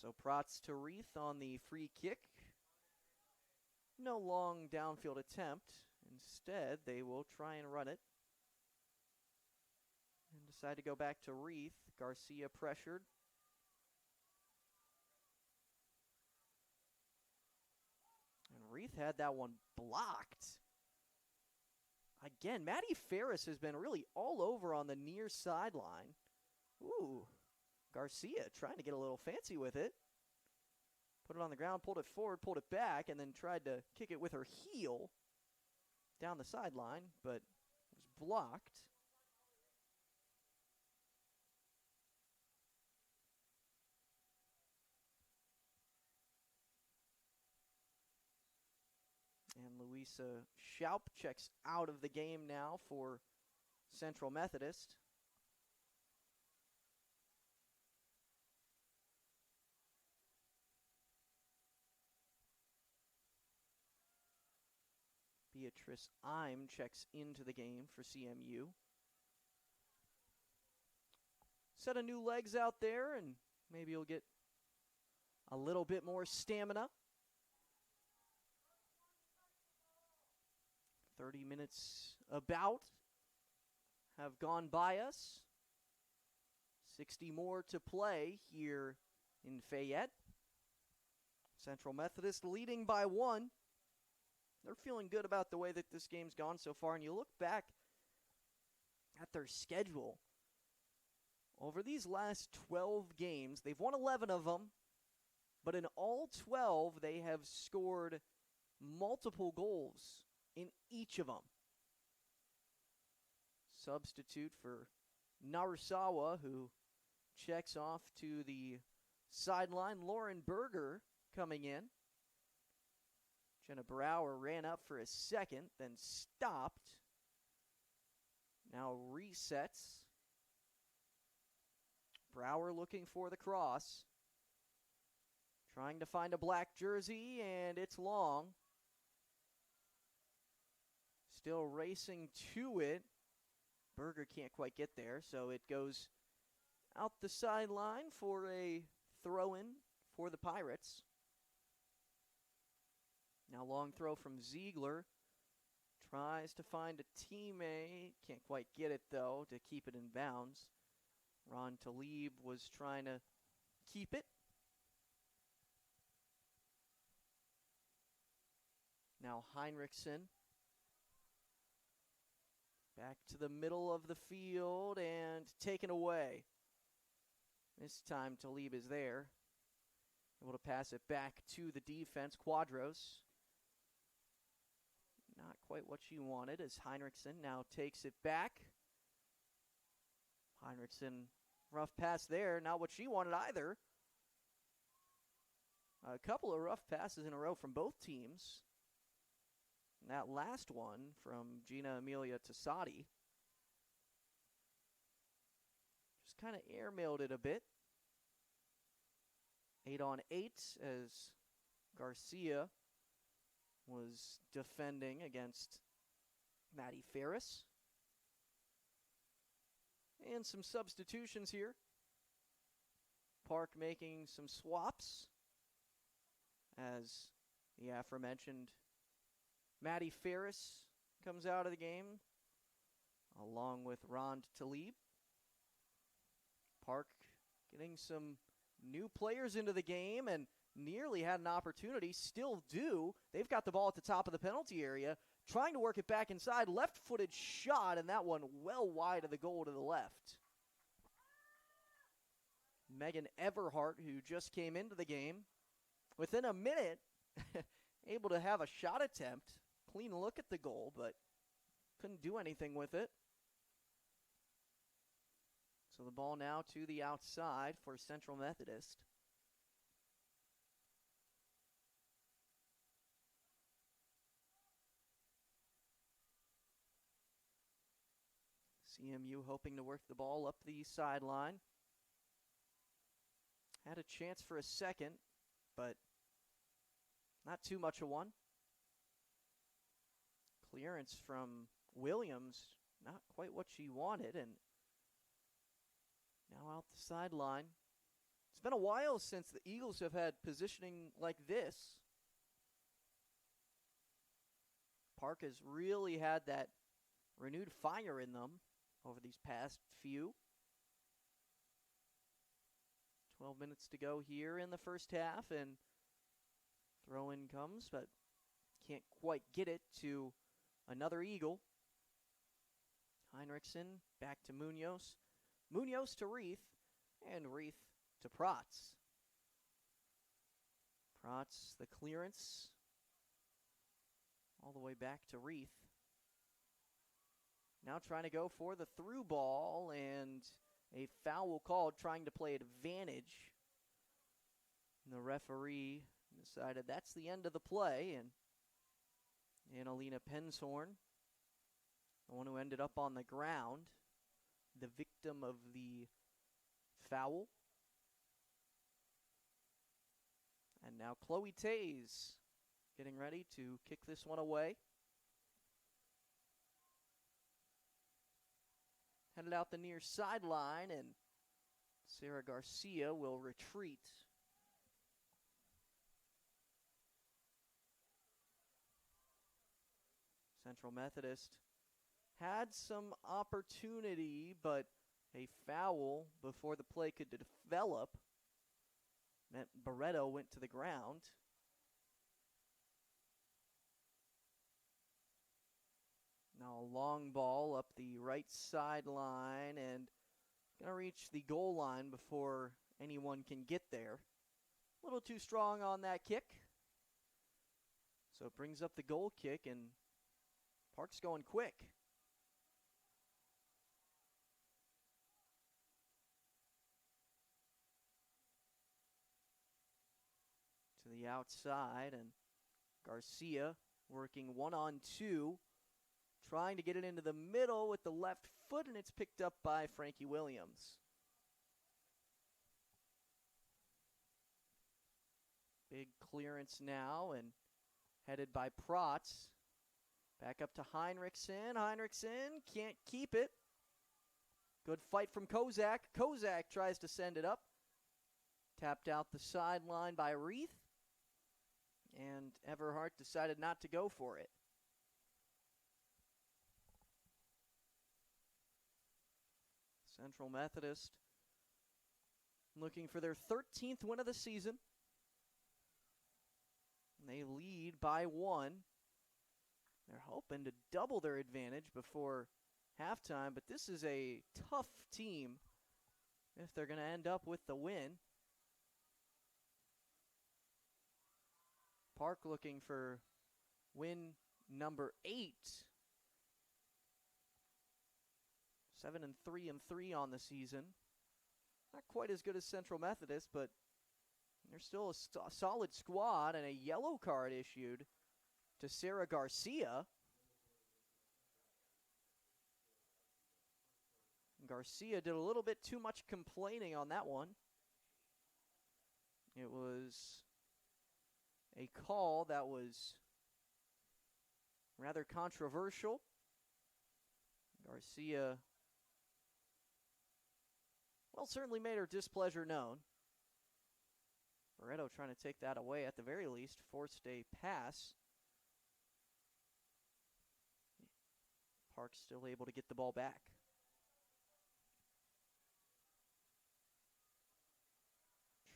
So Protz to Reith on the free kick. No long downfield attempt. Instead, they will try and run it. And decide to go back to Reith. Garcia pressured. And Reith had that one blocked. Again, Maddie Ferris has been really all over on the near sideline. Ooh, Garcia trying to get a little fancy with it. Put it on the ground, pulled it forward, pulled it back, and then tried to kick it with her heel down the sideline, but it was blocked. And Louisa Schaup checks out of the game now for Central Methodist. Beatrice Eim checks into the game for CMU. Set of new legs out there, and maybe you'll get a little bit more stamina. 30 minutes about have gone by us. 60 more to play here in Fayette. Central Methodist leading by 1. They're feeling good about the way that this game's gone so far. And you look back at their schedule. Over these last 12 games, they've won 11 of them. But in all 12, they have scored multiple goals in each of them. Substitute for Narusawa, who checks off to the sideline. Lauren Berger coming in. Jenna Brower ran up for a second, then stopped. Now resets. Brower looking for the cross. Trying to find a black jersey, and it's long. Still racing to it. Berger can't quite get there, so it goes out the sideline for a throw-in for the Pirates. Now long throw from Ziegler. Tries to find a teammate. Can't quite get it, though, to keep it in bounds. Ron Talib was trying to keep it. Now Heinrichsen. Back to the middle of the field and taken away. This time Talib is there. Able to pass it back to the defense. Quadros. Not quite what she wanted as Heinrichsen now takes it back. Heinrichsen, rough pass there. Not what she wanted either. A couple of rough passes in a row from both teams. And that last one from Gina Amelia Tassati just kind of airmailed it a bit. 8-on-8 as Garcia was defending against Maddie Ferris. And some substitutions here. Park making some swaps as the aforementioned Maddie Ferris comes out of the game along with Rond Talib. Park getting some new players into the game and nearly had an opportunity, still do. They've got the ball at the top of the penalty area, trying to work it back inside. Left-footed shot, and that one well wide of the goal to the left. Megan Everhart, who just came into the game, within a minute, able to have a shot attempt. Clean look at the goal, but couldn't do anything with it. So the ball now to the outside for Central Methodist. CMU hoping to work the ball up the sideline. Had a chance for a second, but not too much of one. Clearance from Williams, not quite what she wanted, and now out the sideline. It's been a while since the Eagles have had positioning like this. Park has really had that renewed fire in them over these past few. 12 minutes to go here in the first half, and throw-in comes, but can't quite get it to another Eagle. Heinrichsen back to Munoz. Munoz to Reith, and Reith to Protz. Protz, the clearance, all the way back to Reith. Now trying to go for the through ball, and a foul called, trying to play advantage. And the referee decided that's the end of the play, and Annalena Penshorn, the one who ended up on the ground, the victim of the foul. And now Chloe Tays getting ready to kick this one away. Headed out the near sideline, and Sarah Garcia will retreat. Central Methodist had some opportunity, but a foul before the play could develop meant Barreto went to the ground. Now a long ball up the right sideline, and going to reach the goal line before anyone can get there. A little too strong on that kick. So it brings up the goal kick, and Park's going quick. To the outside, and Garcia working 1-on-2. Trying to get it into the middle with the left foot, and it's picked up by Frankie Williams. Big clearance now, and headed by Protz. Back up to Heinrichsen. Heinrichsen can't keep it. Good fight from Kozak. Kozak tries to send it up. Tapped out the sideline by Reith. And Everhart decided not to go for it. Central Methodist looking for their 13th win of the season. And they lead by 1. They're hoping to double their advantage before halftime, but this is a tough team if they're going to end up with the win. Park looking for win number 8. 7-3 on the season. Not quite as good as Central Methodist, but they're still a solid squad, and a yellow card issued to Sarah Garcia. Garcia did a little bit too much complaining on that one. It was a call that was rather controversial. Garcia, well, certainly made her displeasure known. Barreto trying to take that away at the very least, forced a pass. Park's still able to get the ball back.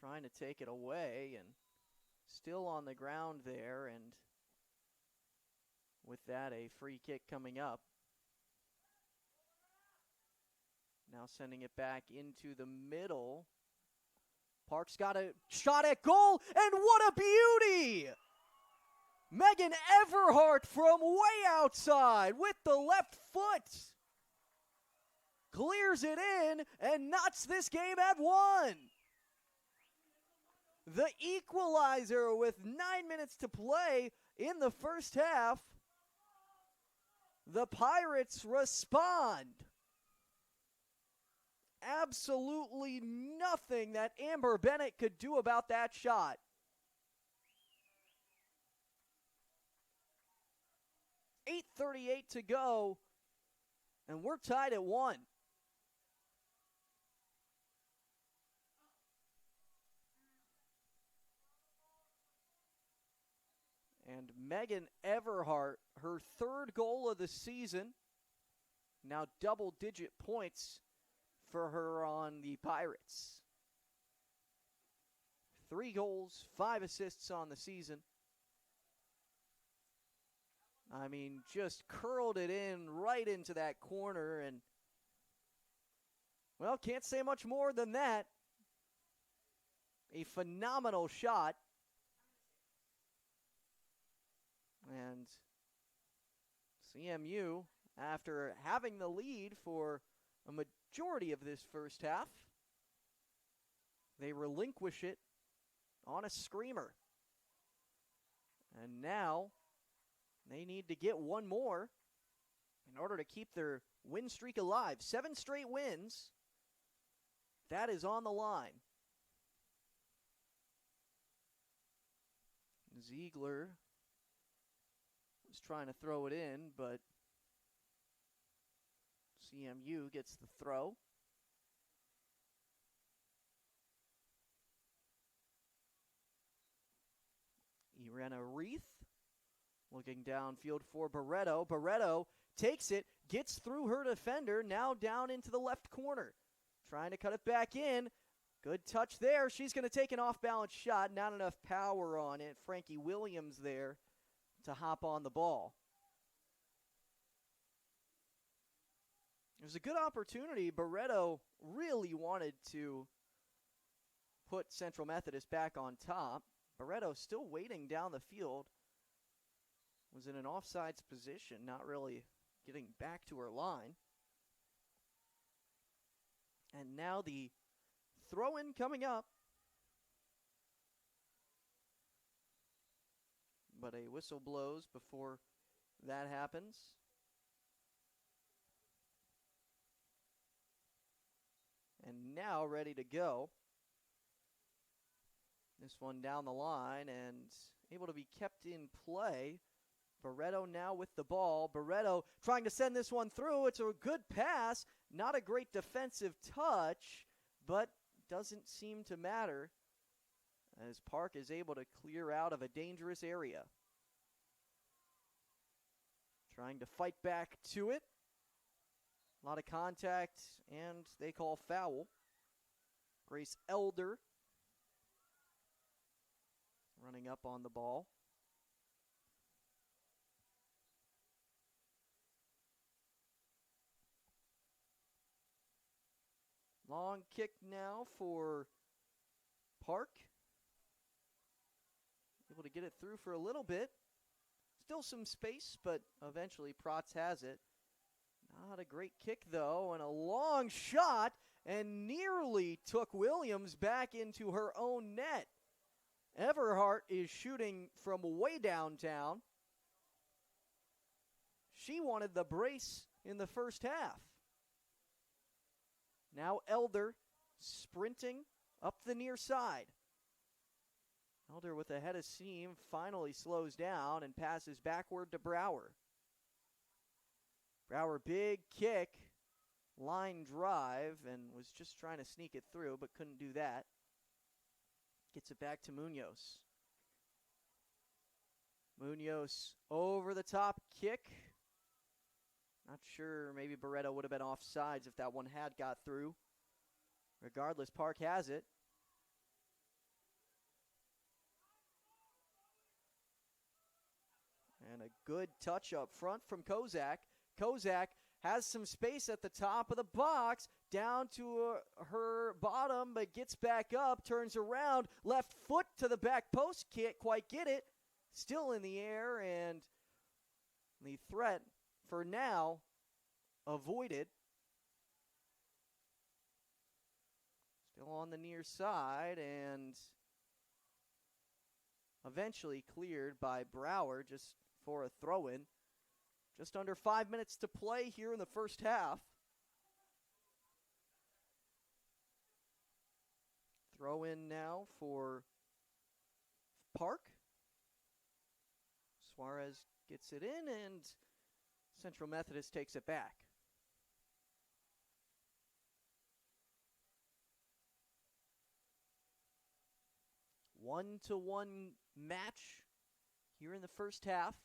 Trying to take it away and still on the ground there, and with that, a free kick coming up. Now sending it back into the middle. Park's got a shot at goal, and what a beauty! Megan Everhart from way outside with the left foot. Clears it in and knots this game at 1. The equalizer with 9 minutes to play in the first half. The Pirates respond. Absolutely nothing that Amber Bennett could do about that shot. 8:38 to go, and we're tied at 1. And Megan Everhart, her 3rd goal of the season, now double-digit points for her on the Pirates. 3 goals, 5 assists on the season. I mean, just curled it in right into that corner, and, well, can't say much more than that. A phenomenal shot. And CMU, after having the lead for a majority of this first half, they relinquish it on a screamer. And now they need to get one more in order to keep their win streak alive. 7 straight wins. That is on the line. Ziegler was trying to throw it in, but CMU gets the throw. Irena Reith looking downfield for Barreto. Barreto takes it, gets through her defender, now down into the left corner. Trying to cut it back in. Good touch there. She's going to take an off-balance shot. Not enough power on it. Frankie Williams there to hop on the ball. It was a good opportunity. Barreto really wanted to put Central Methodist back on top. Barreto still waiting down the field. Was in an offsides position, not really getting back to her line. And now the throw-in coming up. But a whistle blows before that happens. And now ready to go. This one down the line and able to be kept in play. Barreto now with the ball. Barreto trying to send this one through. It's a good pass. Not a great defensive touch, but doesn't seem to matter as Park is able to clear out of a dangerous area. Trying to fight back to it. A lot of contact, and they call foul. Grace Elder running up on the ball. Long kick now for Park. Able to get it through for a little bit. Still some space, but eventually Protz has it. Not a great kick, though, and a long shot, and nearly took Williams back into her own net. Everhart is shooting from way downtown. She wanted the brace in the first half. Now Elder sprinting up the near side. Elder with a head of steam finally slows down and passes backward to Brower. Brower, big kick, line drive, and was just trying to sneak it through, but couldn't do that. Gets it back to Munoz. Munoz over the top kick. Not sure, maybe Barreto would have been offsides if that one had got through. Regardless, Park has it. And a good touch up front from Kozak. Kozak has some space at the top of the box, down to her bottom, but gets back up, turns around, left foot to the back post, can't quite get it. Still in the air, and the threat, for now, avoided. Still on the near side, and eventually cleared by Brower just for a throw-in. Just under 5 minutes to play here in the first half. Throw in now for Park. Suarez gets it in, and Central Methodist takes it back. One-to-one match here in the first half.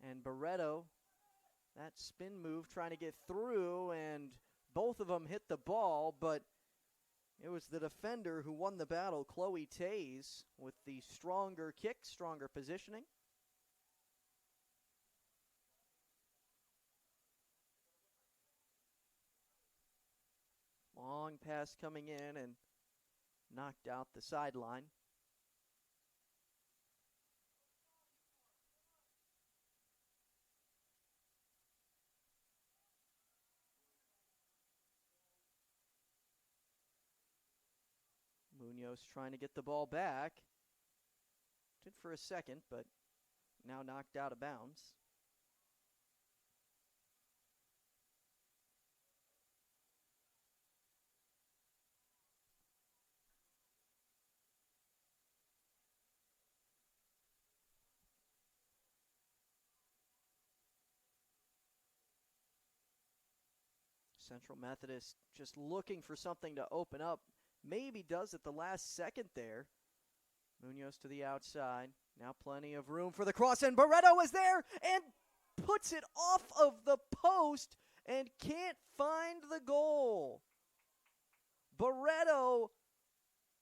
And Barreto, that spin move trying to get through, and both of them hit the ball, but it was the defender who won the battle, Chloe Tays, with the stronger kick, stronger positioning. Long pass coming in and knocked out the sideline. Munoz trying to get the ball back. Did for a second, but now knocked out of bounds. Central Methodist just looking for something to open up. Maybe does at the last second there. Munoz to the outside. Now plenty of room for the cross, and Barreto is there and puts it off of the post and can't find the goal. Barreto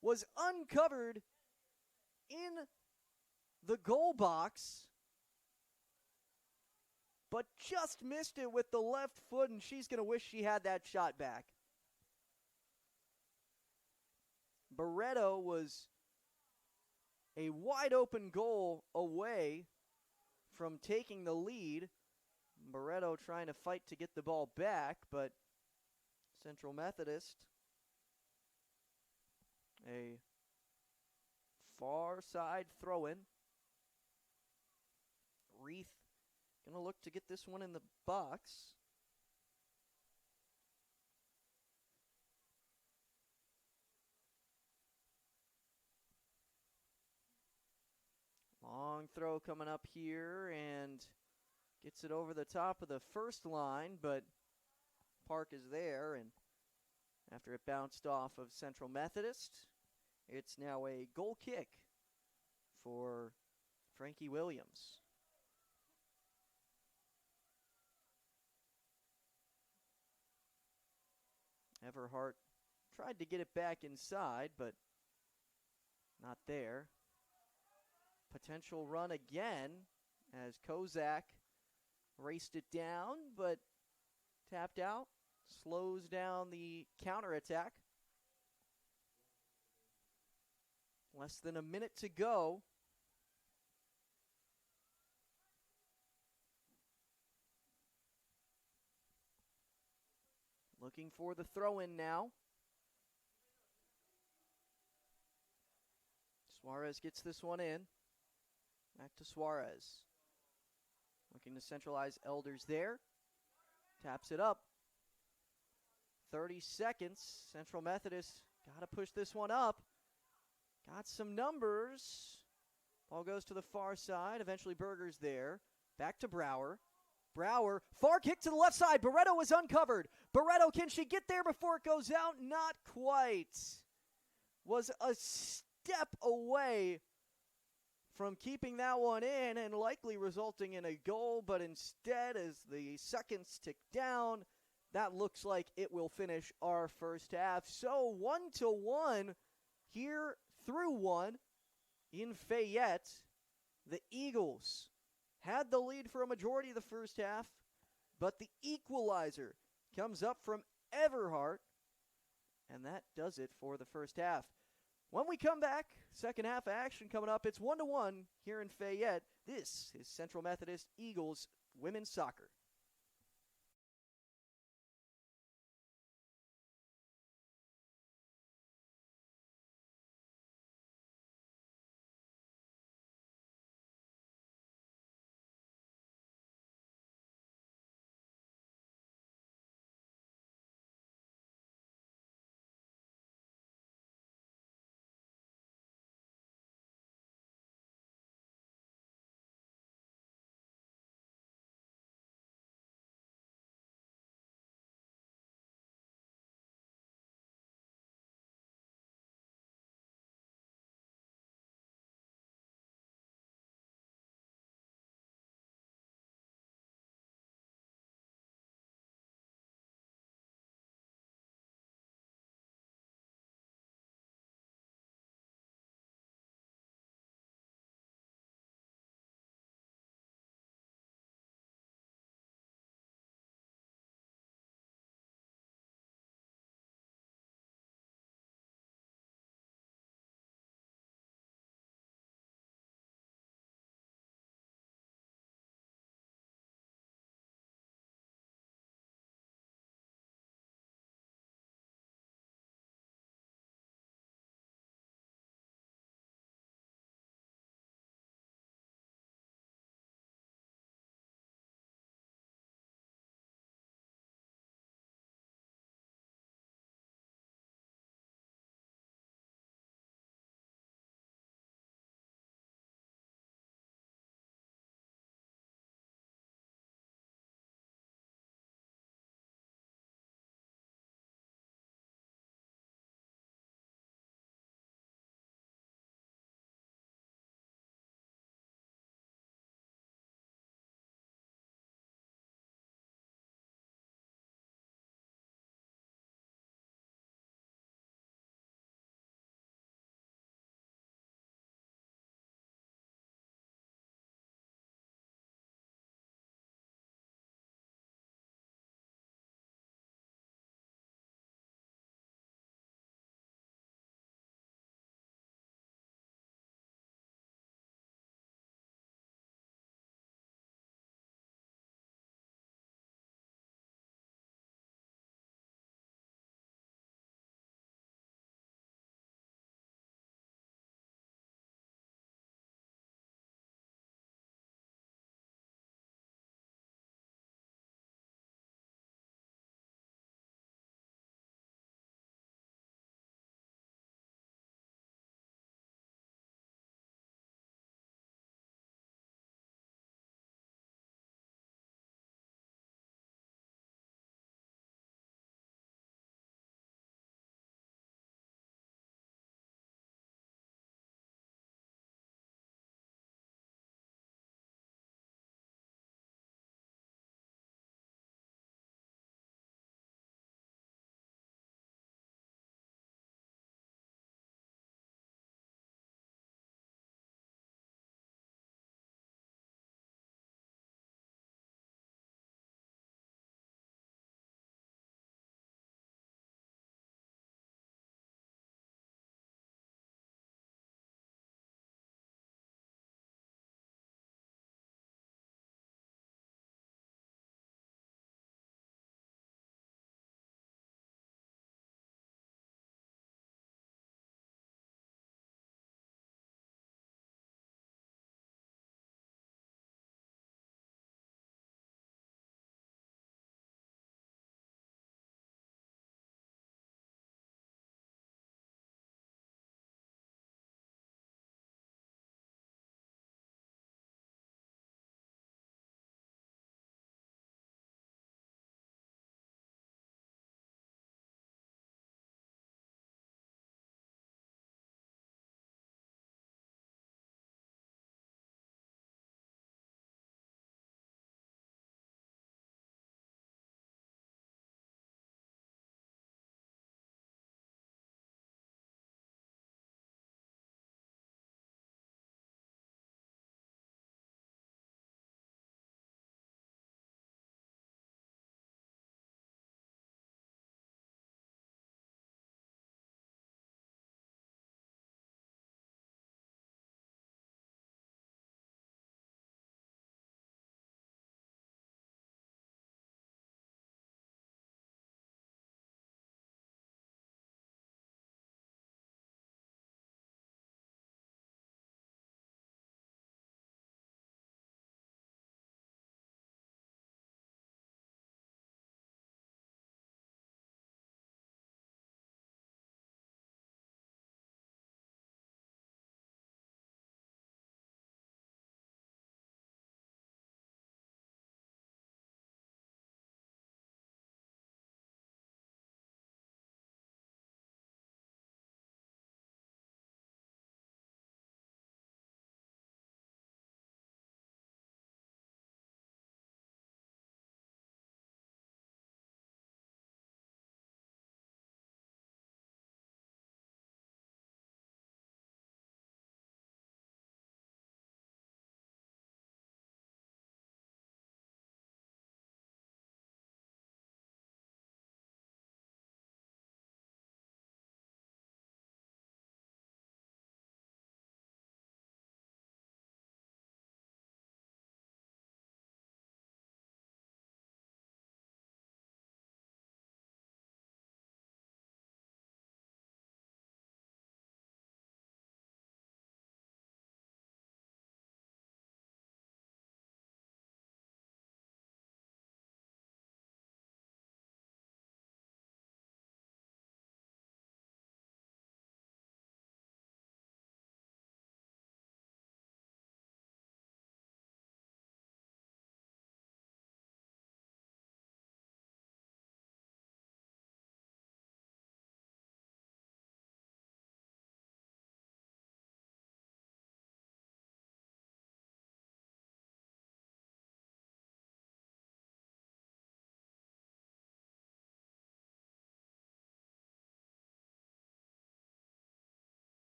was uncovered in the goal box, but just missed it with the left foot, and she's going to wish she had that shot back. Barreto was a wide open goal away from taking the lead. Barreto trying to fight to get the ball back, but Central Methodist, a far side throw-in. Reith going to look to get this one in the box. Long throw coming up here and gets it over the top of the first line, but Park is there, and after it bounced off of Central Methodist, it's now a goal kick for Frankie Williams. Everhart tried to get it back inside, but not there. Potential run again as Kozak raced it down, but tapped out. Slows down the counterattack. Less than a minute to go. Looking for the throw-in now. Suarez gets this one in. Back to Suarez. Looking to centralize Elders there. Taps it up. 30 seconds. Central Methodist got to push this one up. got some numbers. Ball goes to the far side. Eventually Berger's there. Back to Brower. Brower, far kick to the left side. Barreto is uncovered. Barreto, can she get there before it goes out? Not quite. Was a step away from keeping that one in and likely resulting in a goal, but instead, as the seconds tick down, that looks like it will finish our first half. So 1-1 here through one in Fayette. The Eagles had the lead for a majority of the first half, but the equalizer comes up from Everhart, and that does it for the first half. When we come back, second half action coming up. It's 1-1 here in Fayette. This is Central Methodist Eagles women's soccer.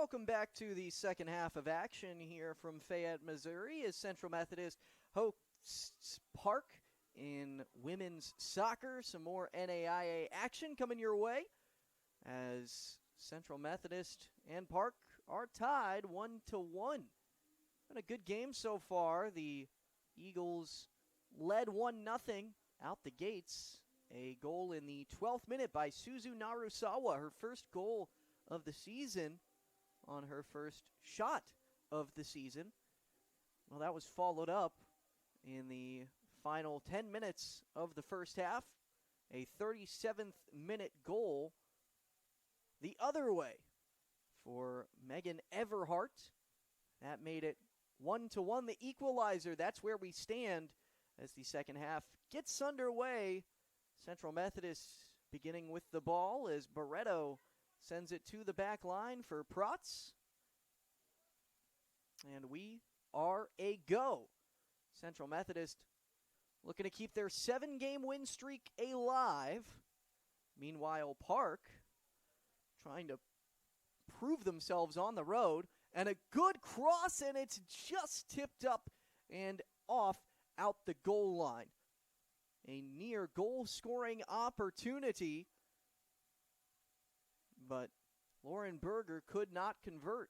Welcome back to the second half of action here from Fayette, Missouri, as Central Methodist hosts Park in women's soccer. Some more NAIA action coming your way as Central Methodist and Park are tied 1-1. Been a good game so far. The Eagles led 1-0 out the gates. A goal in the 12th minute by Suzu Narusawa, her first goal of the season on her first shot of the season. Well, that was followed up in the final 10 minutes of the first half. A 37th minute goal the other way for Megan Everhart. That made it 1-1, the equalizer. That's where we stand as the second half gets underway. Central Methodist beginning with the ball as Barreto sends it to the back line for Protz. And we are a go. Central Methodist looking to keep their 7-game win streak alive. Meanwhile, Park trying to prove themselves on the road. And a good cross, and it's just tipped up and off out the goal line. A near goal-scoring opportunity, but Lauren Berger could not convert.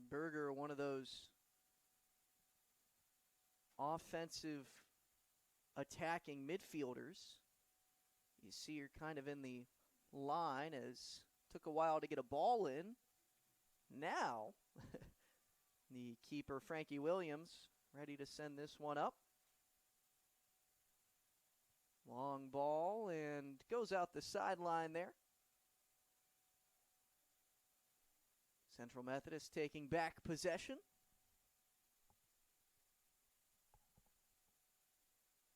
Berger, one of those offensive attacking midfielders. You see her kind of in the line as took a while to get a ball in. Now, the keeper, Frankie Williams, ready to send this one up. Long ball and goes out the sideline there. Central Methodist taking back possession.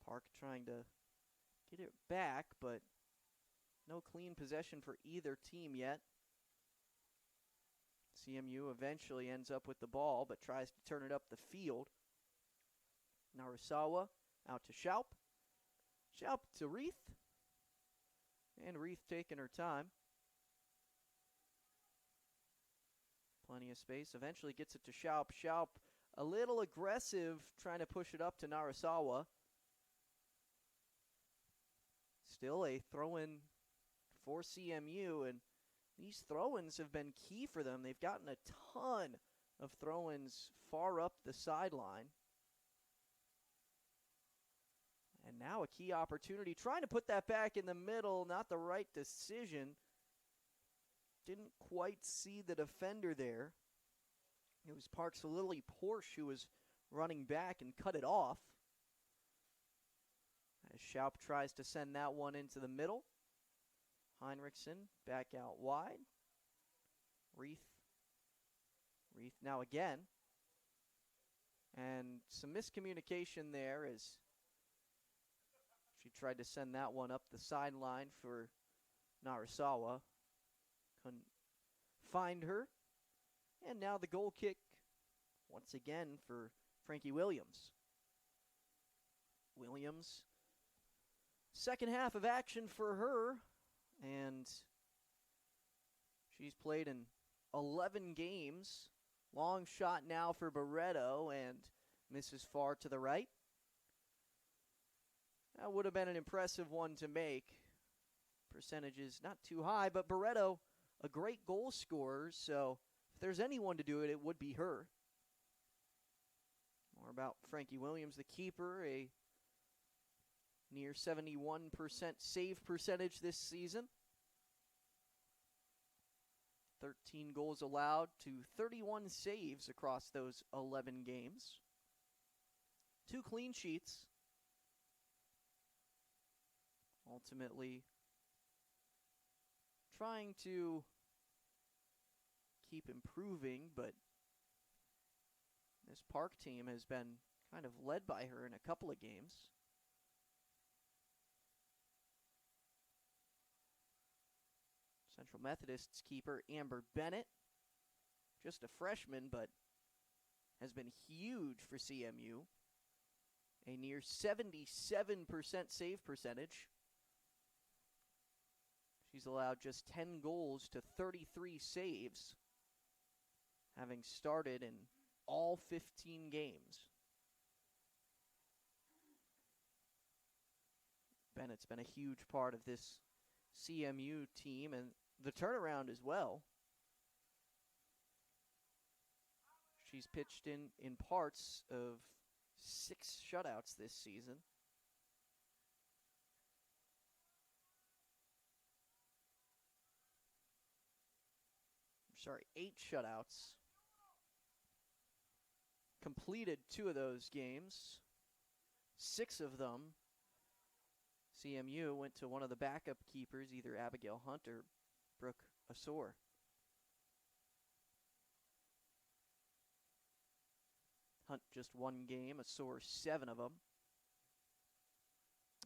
Park trying to get it back, but no clean possession for either team yet. CMU eventually ends up with the ball, but tries to turn it up the field. Narusawa out to Schaup. Schaup to Reith. And Reith taking her time. Plenty of space. Eventually gets it to Schaup. Schaup a little aggressive, trying to push it up to Narusawa. Still a throw-in for CMU, and these throw-ins have been key for them. They've gotten a ton of throw-ins far up the sideline. And now a key opportunity, trying to put that back in the middle, not the right decision. Didn't quite see the defender there. It was Parks Lily Porsche who was running back and cut it off. As Schaup tries to send that one into the middle. Heinrichsen back out wide. Reith now again. And some miscommunication there as she tried to send that one up the sideline for Narusawa. Couldn't find her. And now the goal kick once again for Frankie Williams. Williams, second half of action for her. And she's played in 11 games. Long shot now for Barreto and misses far to the right. That would have been an impressive one to make. Percentages not too high, but Barreto, a great goal scorer, so if there's anyone to do it, it would be her. More about Frankie Williams, the keeper, a near 71% save percentage this season. 13 goals allowed to 31 saves across those 11 games. 2 clean sheets. Ultimately, trying to keep improving, but this Park team has been kind of led by her in a couple of games. Central Methodist's keeper, Amber Bennett, just a freshman, but has been huge for CMU. A near 77% save percentage. She's allowed just 10 goals to 33 saves, having started in all 15 games. Bennett's been a huge part of this CMU team and the turnaround as well. She's pitched in parts of 6 shutouts this season. Sorry, 8 shutouts. Completed 2 of those games. 6 of them, CMU went to one of the backup keepers, either Abigail Hunt or Brooke Asor. Hunt just 1 game, Asor 7 of them.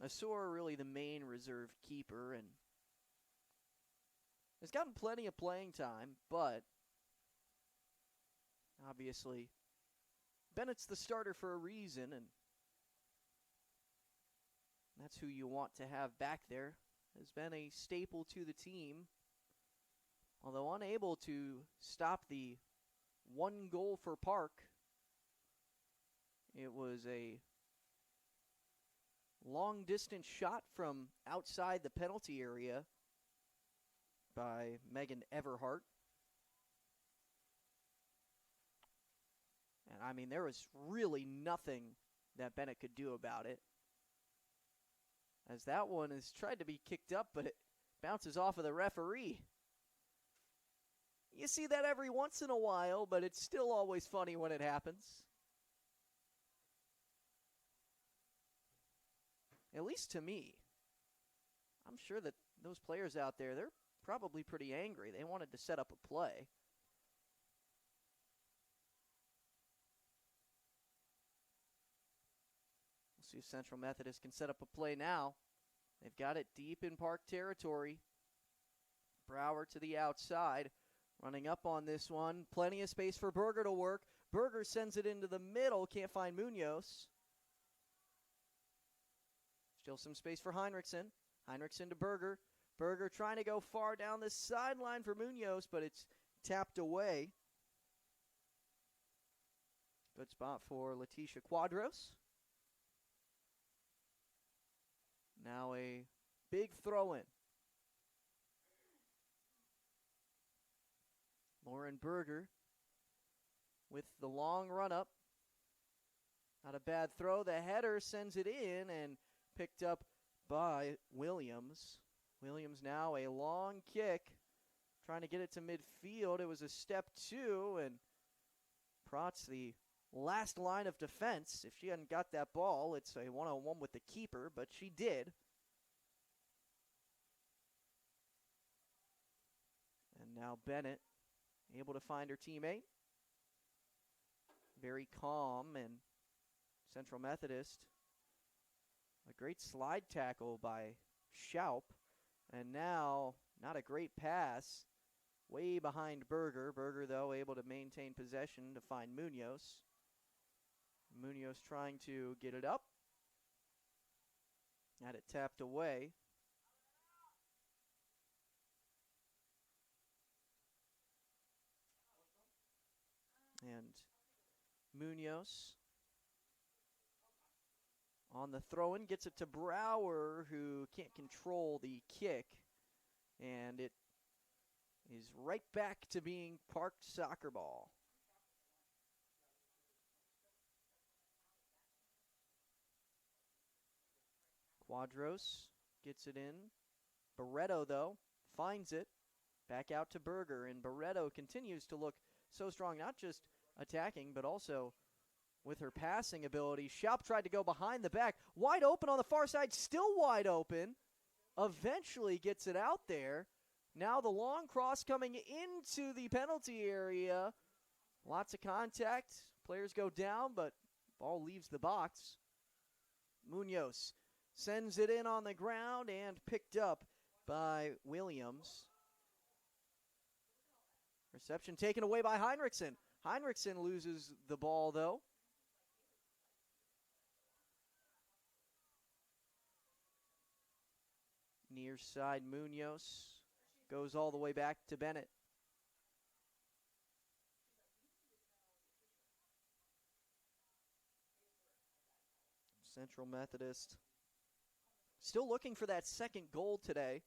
Asor really the main reserve keeper and has gotten plenty of playing time, but obviously Bennett's the starter for a reason, and that's who you want to have back there. Has been a staple to the team, although unable to stop the 1 goal for Park. It was a long-distance shot from outside the penalty area by Megan Everhart. And I mean, there was really nothing that Bennett could do about it, as that one has tried to be kicked up, but it bounces off of the referee. You see that every once in a while, but it's still always funny when it happens. At least to me. I'm sure that those players out there, they're probably pretty angry. They wanted to set up a play. We'll see if Central Methodist can set up a play now. They've got it deep in Park territory. Brower to the outside. Running up on this one. Plenty of space for Berger to work. Berger sends it into the middle. Can't find Munoz. Still some space for Heinrichsen. Heinrichsen to Berger. Berger trying to go far down the sideline for Munoz, but it's tapped away. Good spot for Leticia Quadros. Now a big throw-in. Lauren Berger with the long run-up. Not a bad throw. The header sends it in and picked up by Williams. Williams now a long kick. Trying to get it to midfield. It was a step 2, and Protz, the last line of defense. If she hadn't got that ball, it's a one-on-one with the keeper, but she did. And now Bennett able to find her teammate. Very calm, and Central Methodist. A great slide tackle by Schaup. And now, not a great pass. Way behind Berger. Berger, though, able to maintain possession to find Munoz. Munoz trying to get it up. Had it tapped away. And Munoz on the throw-in gets it to Brower, who can't control the kick. And it is right back to being Park soccer ball. Quadros gets it in. Barreto, though, finds it. Back out to Berger, and Barreto continues to look so strong, not just attacking, but also with her passing ability. Schaup tried to go behind the back. Wide open on the far side, still wide open. Eventually gets it out there. Now the long cross coming into the penalty area. Lots of contact. Players go down, but ball leaves the box. Munoz sends it in on the ground and picked up by Williams. Reception taken away by Heinrichsen. Heinrichsen loses the ball, though. Near side Munoz goes all the way back to Bennett. Central Methodist still looking for that second goal today.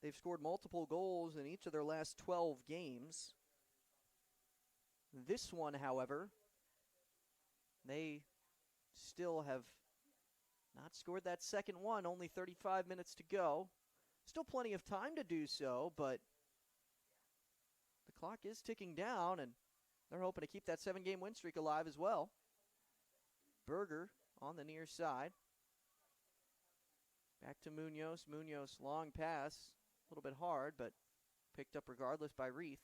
They've scored multiple goals in each of their last 12 games. This one, however, they still have not scored that second one. Only 35 minutes to go. Still plenty of time to do so, but the clock is ticking down, and they're hoping to keep that 7-game win streak alive as well. Berger on the near side. Back to Munoz. Munoz, long pass. A little bit hard, but picked up regardless by Reith.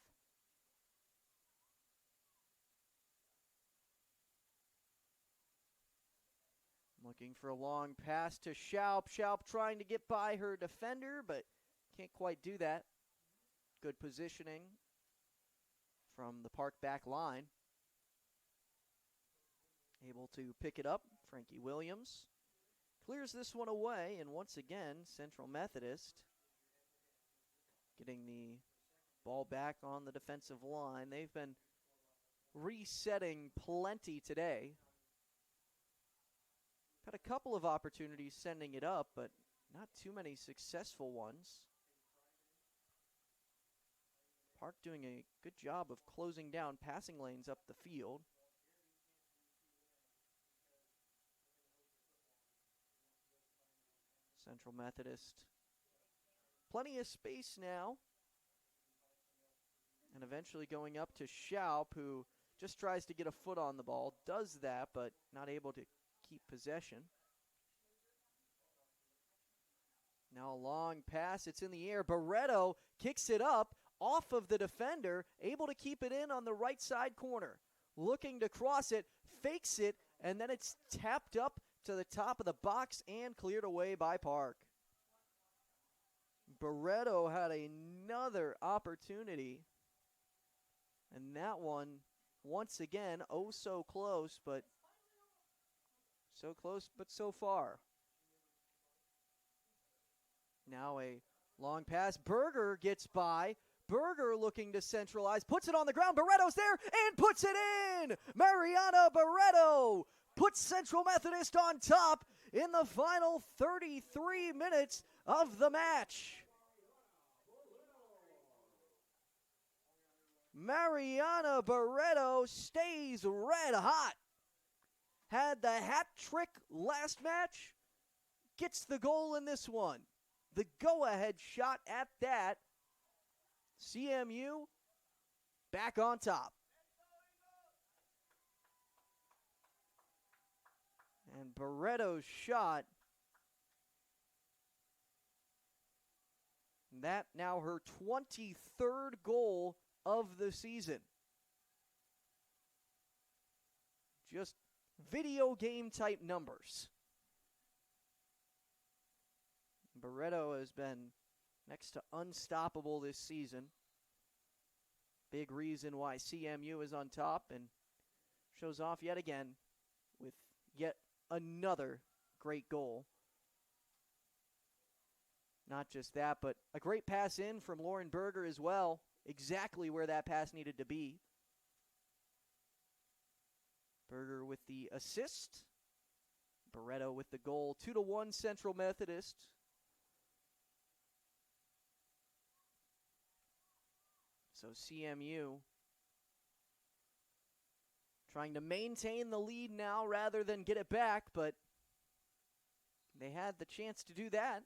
Looking for a long pass to Schaup. Schaup trying to get by her defender, but can't quite do that. Good positioning from the Park back line. Able to pick it up. Frankie Williams clears this one away, and once again, Central Methodist getting the ball back on the defensive line. They've been resetting plenty today. Had a couple of opportunities sending it up, but not too many successful ones. Park doing a good job of closing down passing lanes up the field. Central Methodist. Plenty of space now. And eventually going up to Schaup, who just tries to get a foot on the ball. Does that, but not able to keep possession. Now a long pass. It's in the air. Barreto kicks it up off of the defender. Able to keep it in on the right side corner. Looking to cross it. Fakes it. And then it's tapped up to the top of the box and cleared away by Park. Barreto had another opportunity. And that one, once again, oh so close, but so far. Now a long pass. Berger gets by. Berger looking to centralize. Puts it on the ground. Barreto's there and puts it in. Mariana Barreto puts Central Methodist on top in the final 33 minutes of the match. Mariana Barreto stays red hot. Had the hat trick last match. Gets the goal in this one. The go-ahead shot at that. CMU back on top. And Barreto's shot, that now her 23rd goal of the season. Just video game type numbers. Barreto has been next to unstoppable this season. Big reason why CMU is on top, and shows off yet again with yet another great goal. Not just that, but a great pass in from Lauren Berger as well. Exactly where that pass needed to be. Berger with the assist. Barreto with the goal. 2-1 Central Methodist. So CMU trying to maintain the lead now rather than get it back, but they had the chance to do that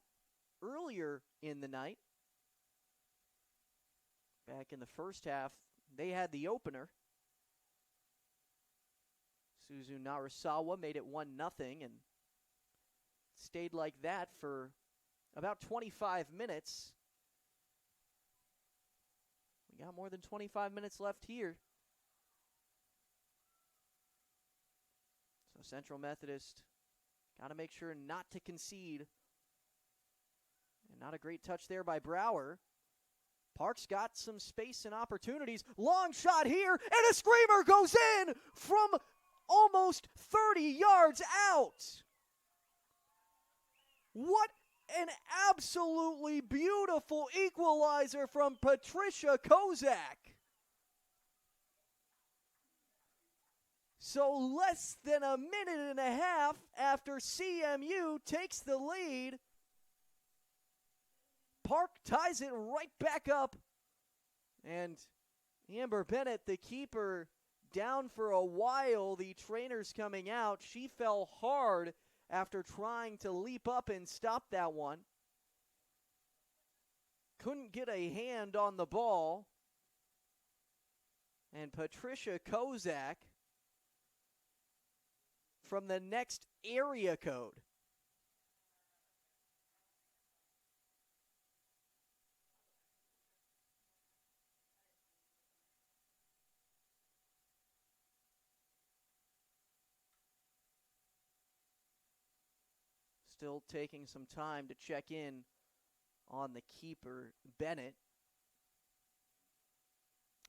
earlier in the night. Back in the first half, they had the opener. Suzu Narasawa made it 1-0 and stayed like that for about 25 minutes. We got more than 25 minutes left here. So Central Methodist got to make sure not to concede. And not a great touch there by Brower. Park's got some space and opportunities. Long shot here, and a screamer goes in from almost 30 yards out. What an absolutely beautiful equalizer from Patricia Kozak. So less than a minute and a half after CMU takes the lead, Park ties it right back up. And Amber Bennett, the keeper, down for a while. The trainer's coming out. She fell hard after trying to leap up and stop that one. Couldn't get a hand on the ball. And Patricia Kozak from the next area code. Still taking some time to check in on the keeper, Bennett.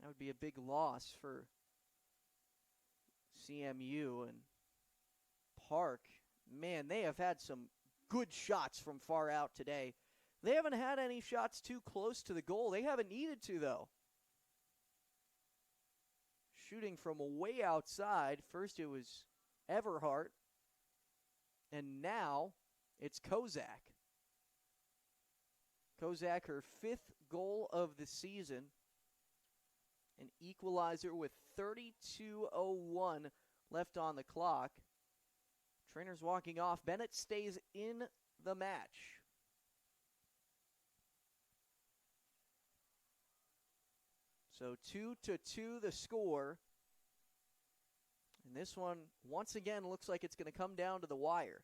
That would be a big loss for CMU. And Park, man, they have had some good shots from far out today. They haven't had any shots too close to the goal. They haven't needed to, though. Shooting from way outside. First it was Everhart, and now it's Kozak. Kozak, her 5th goal of the season. An equalizer with 32:01 left on the clock. Trainer's walking off. Bennett stays in the match. So 2-2 the score. And this one, once again, looks like it's going to come down to the wire.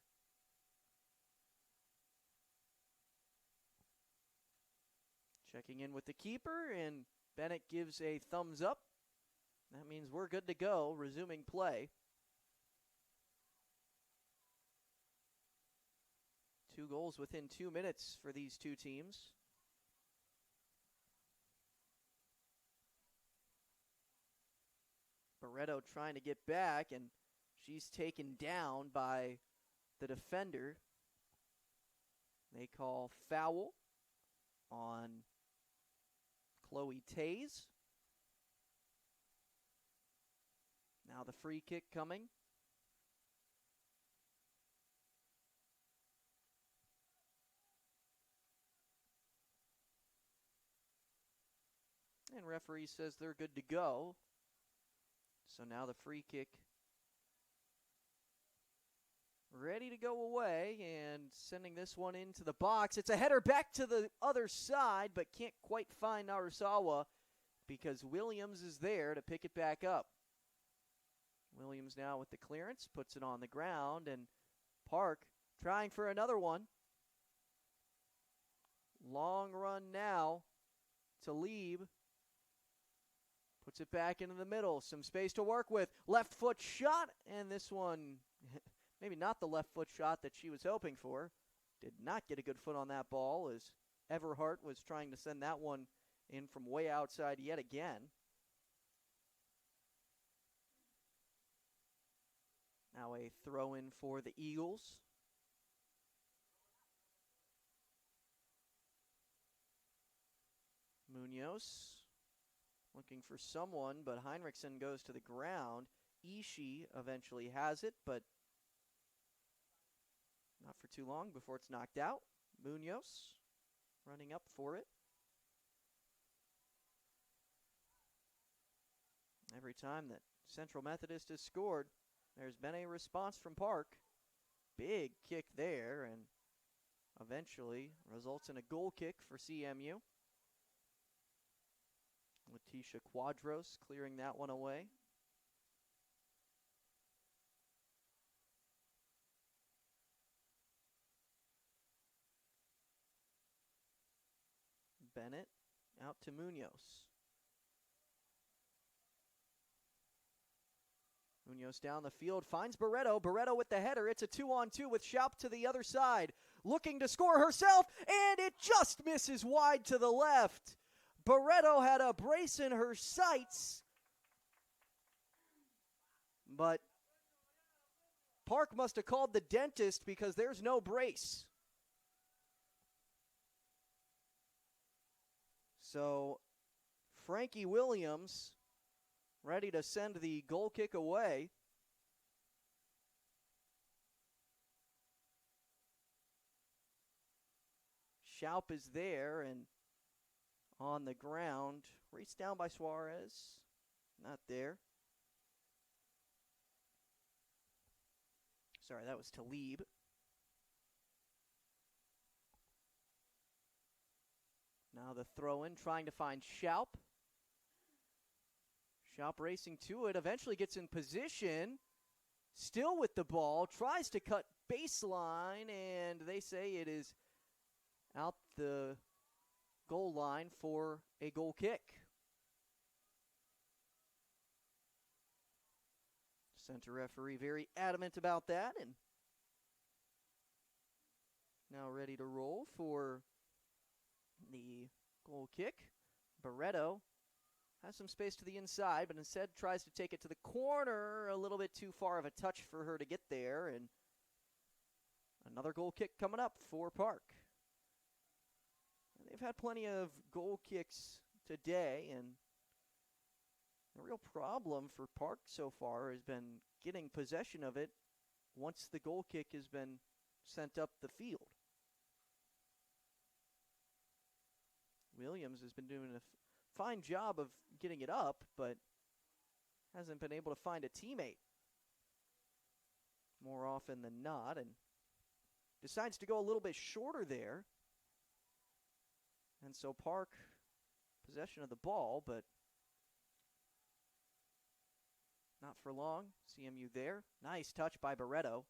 Checking in with the keeper, and Bennett gives a thumbs up. That means we're good to go, resuming play. 2 goals within 2 minutes for these two teams. Barreto trying to get back, and she's taken down by the defender. They call foul on Chloe Tays. Now the free kick coming. And referee says they're good to go. So now the free kick ready to go away, and sending this one into the box. It's a header back to the other side, but can't quite find Narasawa because Williams is there to pick it back up. Williams now with the clearance, puts it on the ground, and Park trying for another one. Long run now to Lieb. Puts it back into the middle. Some space to work with. Left foot shot, and this one, maybe not the left foot shot that she was hoping for. Did not get a good foot on that ball as Everhart was trying to send that one in from way outside yet again. Now a throw in for the Eagles. Munoz looking for someone, but Heinrichsen goes to the ground. Ishii eventually has it, but not for too long before it's knocked out. Munoz running up for it. Every time that Central Methodist has scored, there's been a response from Park. Big kick there, and eventually results in a goal kick for CMU. Letitia Quadros clearing that one away. Bennett out to Munoz. Munoz down the field, finds Barreto. Barreto with the header. It's a 2-on-2 with Schaup to the other side. Looking to score herself, and it just misses wide to the left. Barreto had a brace in her sights, but Park must have called the dentist because there's no brace. So Frankie Williams ready to send the goal kick away. Schaup is there and on the ground. Raced down by Suarez. Not there. Sorry, that was Talib. Now the throw-in, trying to find Schaup. Schaup racing to it, eventually gets in position. Still with the ball, tries to cut baseline, and they say it is out the goal line for a goal kick. Center referee very adamant about that, and now ready to roll for the goal kick. Barreto has some space to the inside, but instead tries to take it to the corner. A little bit too far of a touch for her to get there, and another goal kick coming up for Park. They've had plenty of goal kicks today, and the real problem for Park so far has been getting possession of it once the goal kick has been sent up the field. Williams has been doing a fine job of getting it up, but hasn't been able to find a teammate more often than not, and decides to go a little bit shorter there. And so Park, possession of the ball, but not for long. CMU there. Nice touch by Barreto.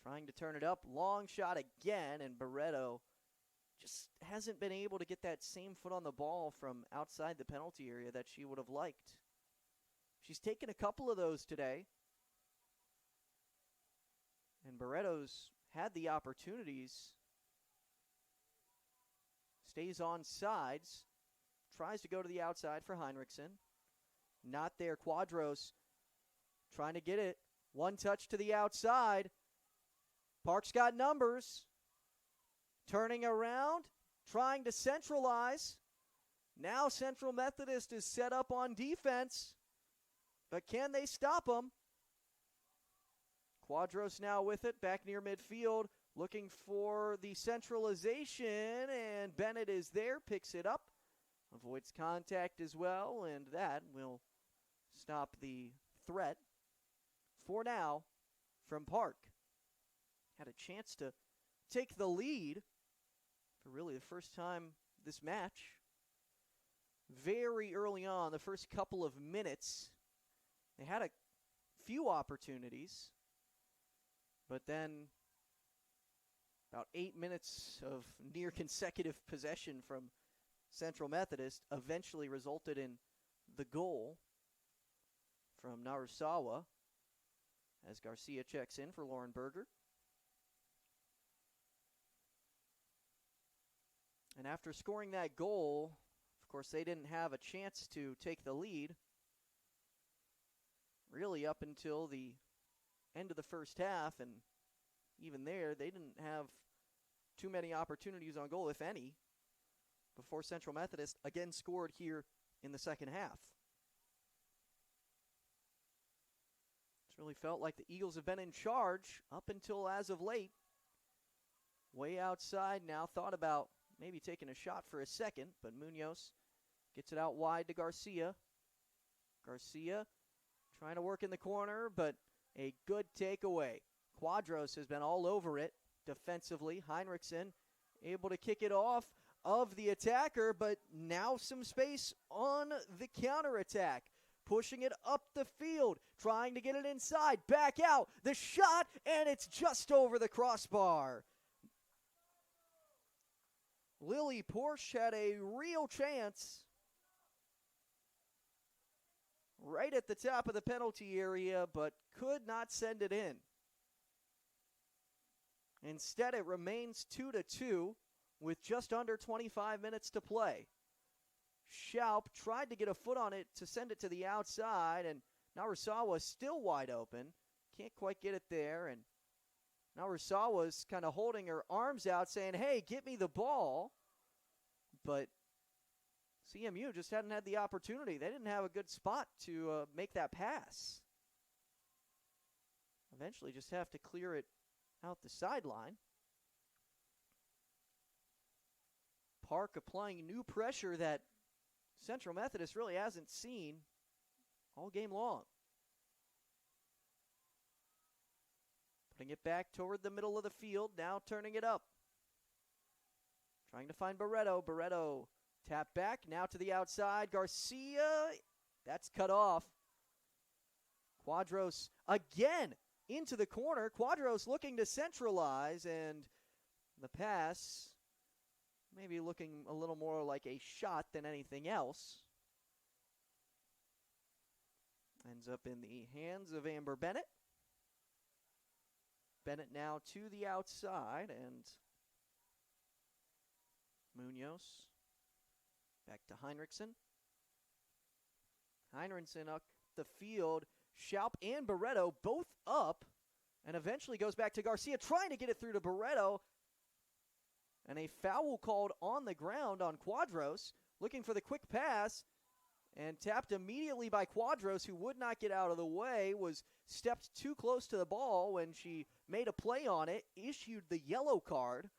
Trying to turn it up. Long shot again, and Barreto just hasn't been able to get that same foot on the ball from outside the penalty area that she would have liked. She's taken a couple of those today, and Barreto's had the opportunities. Stays on sides. Tries to go to the outside for Heinrichsen. Not there. Quadros trying to get it. One touch to the outside. Park's got numbers. Turning around. Trying to centralize. Now Central Methodist is set up on defense. But can they stop them? Quadros now with it. Back near midfield. Looking for the centralization, and Bennett is there, picks it up, avoids contact as well, and that will stop the threat for now from Park. Had a chance to take the lead for really the first time this match. Very early on, the first couple of minutes, they had a few opportunities, but then about 8 minutes of near consecutive possession from Central Methodist eventually resulted in the goal from Narusawa as Garcia checks in for Lauren Berger. And after scoring that goal, of course, they didn't have a chance to take the lead really up until the end of the first half, and even there, they didn't have too many opportunities on goal, if any, before Central Methodist again scored here in the second half. It's really felt like the Eagles have been in charge up until as of late. Way outside now, thought about maybe taking a shot for a second, but Munoz gets it out wide to Garcia. Garcia trying to work in the corner, but a good takeaway. Quadros has been all over it defensively. Heinrichsen able to kick it off of the attacker, but now some space on the counterattack. Pushing it up the field, trying to get it inside, back out, the shot, and it's just over the crossbar. Lily Porsche had a real chance right at the top of the penalty area, but could not send it in. Instead, it remains 2-2 with just under 25 minutes to play. Schaup tried to get a foot on it to send it to the outside, and Narusawa still wide open. Can't quite get it there, and Narusawa's kind of holding her arms out saying, hey, get me the ball. But CMU just hadn't had the opportunity. They didn't have a good spot to make that pass. Eventually just have to clear it out the sideline. Park applying new pressure that Central Methodist really hasn't seen all game long. Putting it back toward the middle of the field, now turning it up. Trying to find Barreto. Barreto tap back, now to the outside. Garcia, that's cut off. Quadros again into the corner. Quadros looking to centralize, and the pass maybe looking a little more like a shot than anything else. Ends up in the hands of Amber Bennett. Bennett now to the outside, and Munoz back to Heinrichsen. Heinrichsen up the field. Schaup and Barreto both up, and eventually goes back to Garcia, trying to get it through to Barreto. And a foul called on the ground on Quadros, looking for the quick pass, and tapped immediately by Quadros, who would not get out of the way, was stepped too close to the ball when she made a play on it, issued the yellow card.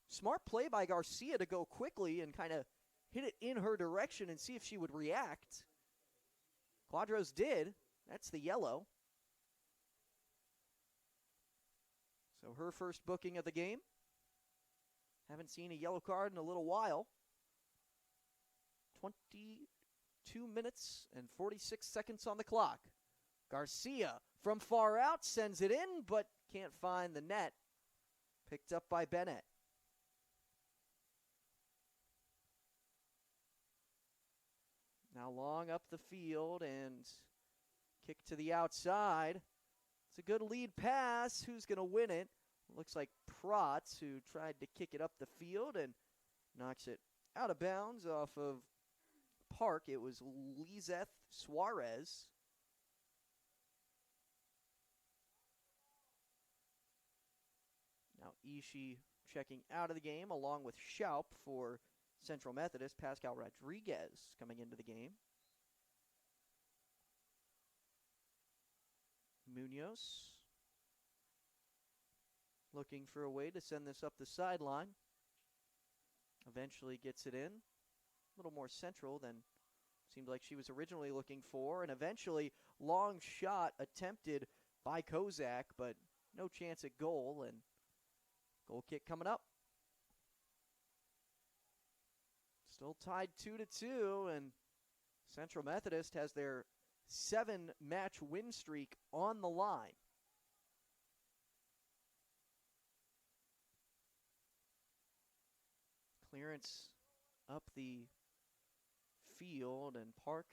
Smart play by Garcia to go quickly and kind of hit it in her direction and see if she would react. Quadros did. That's the yellow. So her first booking of the game. Haven't seen a yellow card in a little while. 22 minutes and 46 seconds on the clock. Garcia from far out sends it in, but can't find the net. Picked up by Bennett. Now long up the field and kick to the outside. It's a good lead pass. Who's going to win it? Looks like Protz, who tried to kick it up the field and knocks it out of bounds off of Park. It was Lizeth Suarez. Now Ishii checking out of the game along with Schaup for Central Methodist. Pascal Rodriguez coming into the game. Munoz looking for a way to send this up the sideline. Eventually gets it in. A little more central than seemed like she was originally looking for. And eventually long shot attempted by Kozak, but no chance at goal. And goal kick coming up. Still tied 2-2, and Central Methodist has their 7-match win streak on the line. Clearance up the field, and Park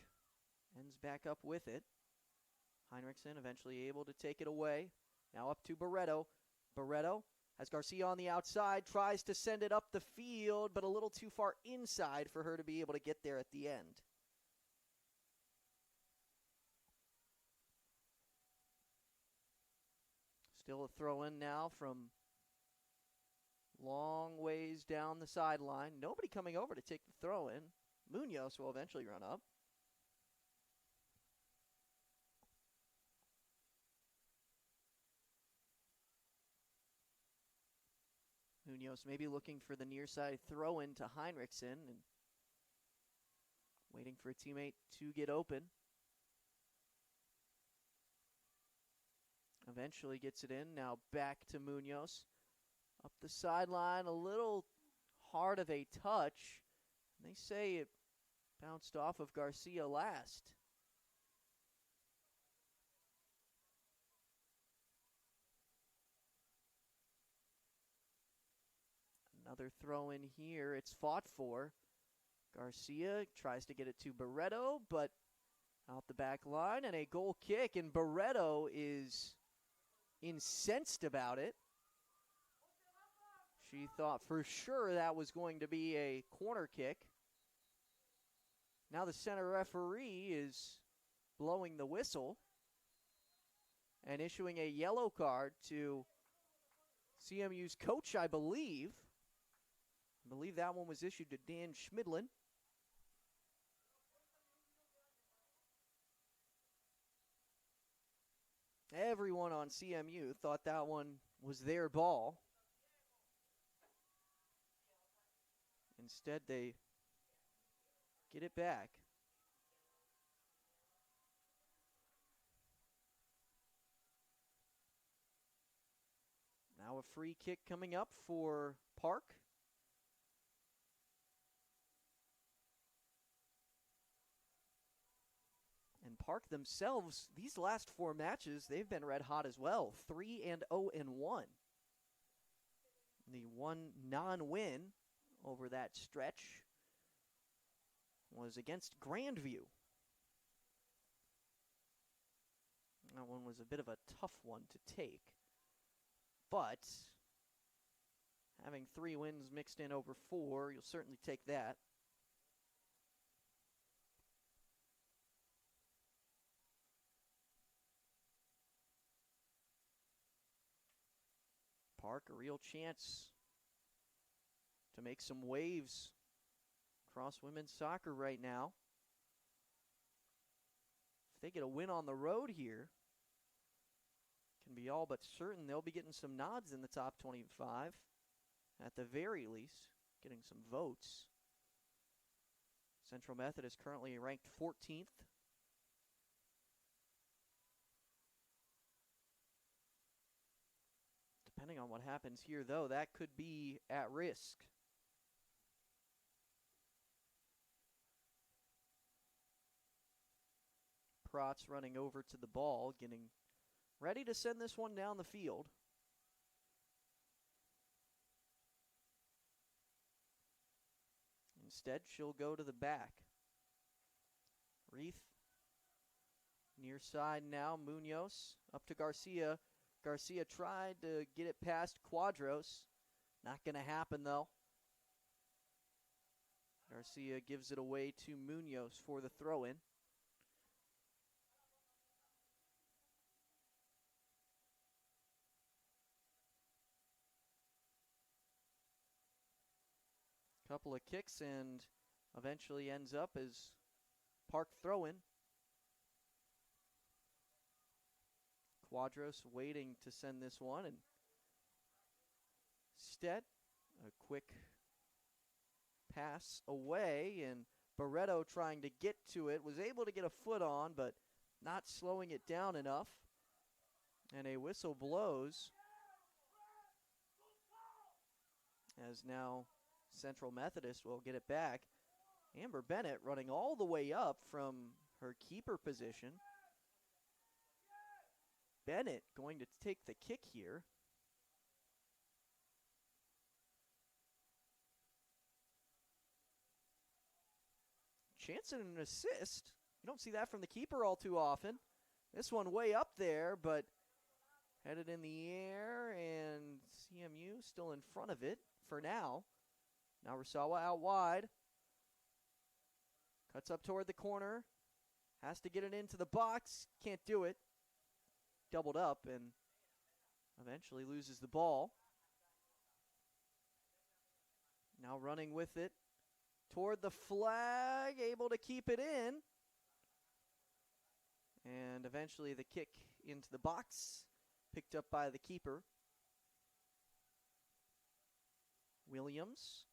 ends back up with it. Heinrichsen eventually able to take it away. Now up to Barreto. Barreto has Garcia on the outside, tries to send it up the field, but a little too far inside for her to be able to get there at the end. Still a throw-in now from long ways down the sideline. Nobody coming over to take the throw-in. Munoz will eventually run up. Munoz maybe looking for the near side throw-in to Heinrichsen and waiting for a teammate to get open. Eventually gets it in. Now back to Munoz. Up the sideline, a little hard of a touch. They say it bounced off of Garcia last. Another throw in here. It's fought for. Garcia tries to get it to Barreto, but out the back line, and a goal kick, and Barreto is incensed about it. She thought for sure that was going to be a corner kick. Now the center referee is blowing the whistle and issuing a yellow card to CMU's coach, I believe. I believe that one was issued to Dan Schmidlin. Everyone on CMU thought that one was their ball. Instead, they get it back. Now a free kick coming up for Park. And Park themselves, these last 4 matches, they've been red hot as well. 3-0-1. The one non-win over that stretch was against Grandview. That one was a bit of a tough one to take. But having 3 wins mixed in over 4, you'll certainly take that. Park, a real chance to make some waves across women's soccer right now. If they get a win on the road here, can be all but certain they'll be getting some nods in the top 25. At the very least, getting some votes. Central Methodist currently ranked 14th. Depending on what happens here, though, that could be at risk. Protz running over to the ball, getting ready to send this one down the field. Instead, she'll go to the back. Reith, near side now, Munoz, up to Garcia. Garcia tried to get it past Quadros. Not going to happen, though. Garcia gives it away to Munoz for the throw-in. Couple of kicks and eventually ends up as Park throw-in. Quadros waiting to send this one, and instead, a quick pass away, and Barreto trying to get to it, was able to get a foot on, but not slowing it down enough. And a whistle blows as now Central Methodist will get it back. Amber Bennett running all the way up from her keeper position. Bennett going to take the kick here. Chance at an assist. You don't see that from the keeper all too often. This one way up there, but headed in the air, and CMU still in front of it for now. Now Rasawa out wide. Cuts up toward the corner. Has to get it into the box. Can't do it. Doubled up and eventually loses the ball. Now running with it toward the flag, able to keep it in. And eventually the kick into the box, picked up by the keeper. Williams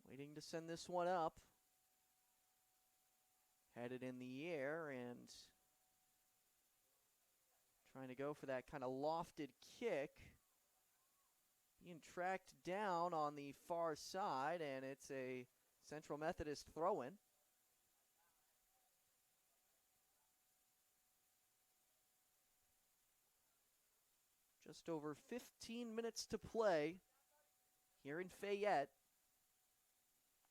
waiting to send this one up. Headed in the air and trying to go for that kind of lofted kick. Being tracked down on the far side, and it's a Central Methodist throw-in. Just over 15 minutes to play here in Fayette.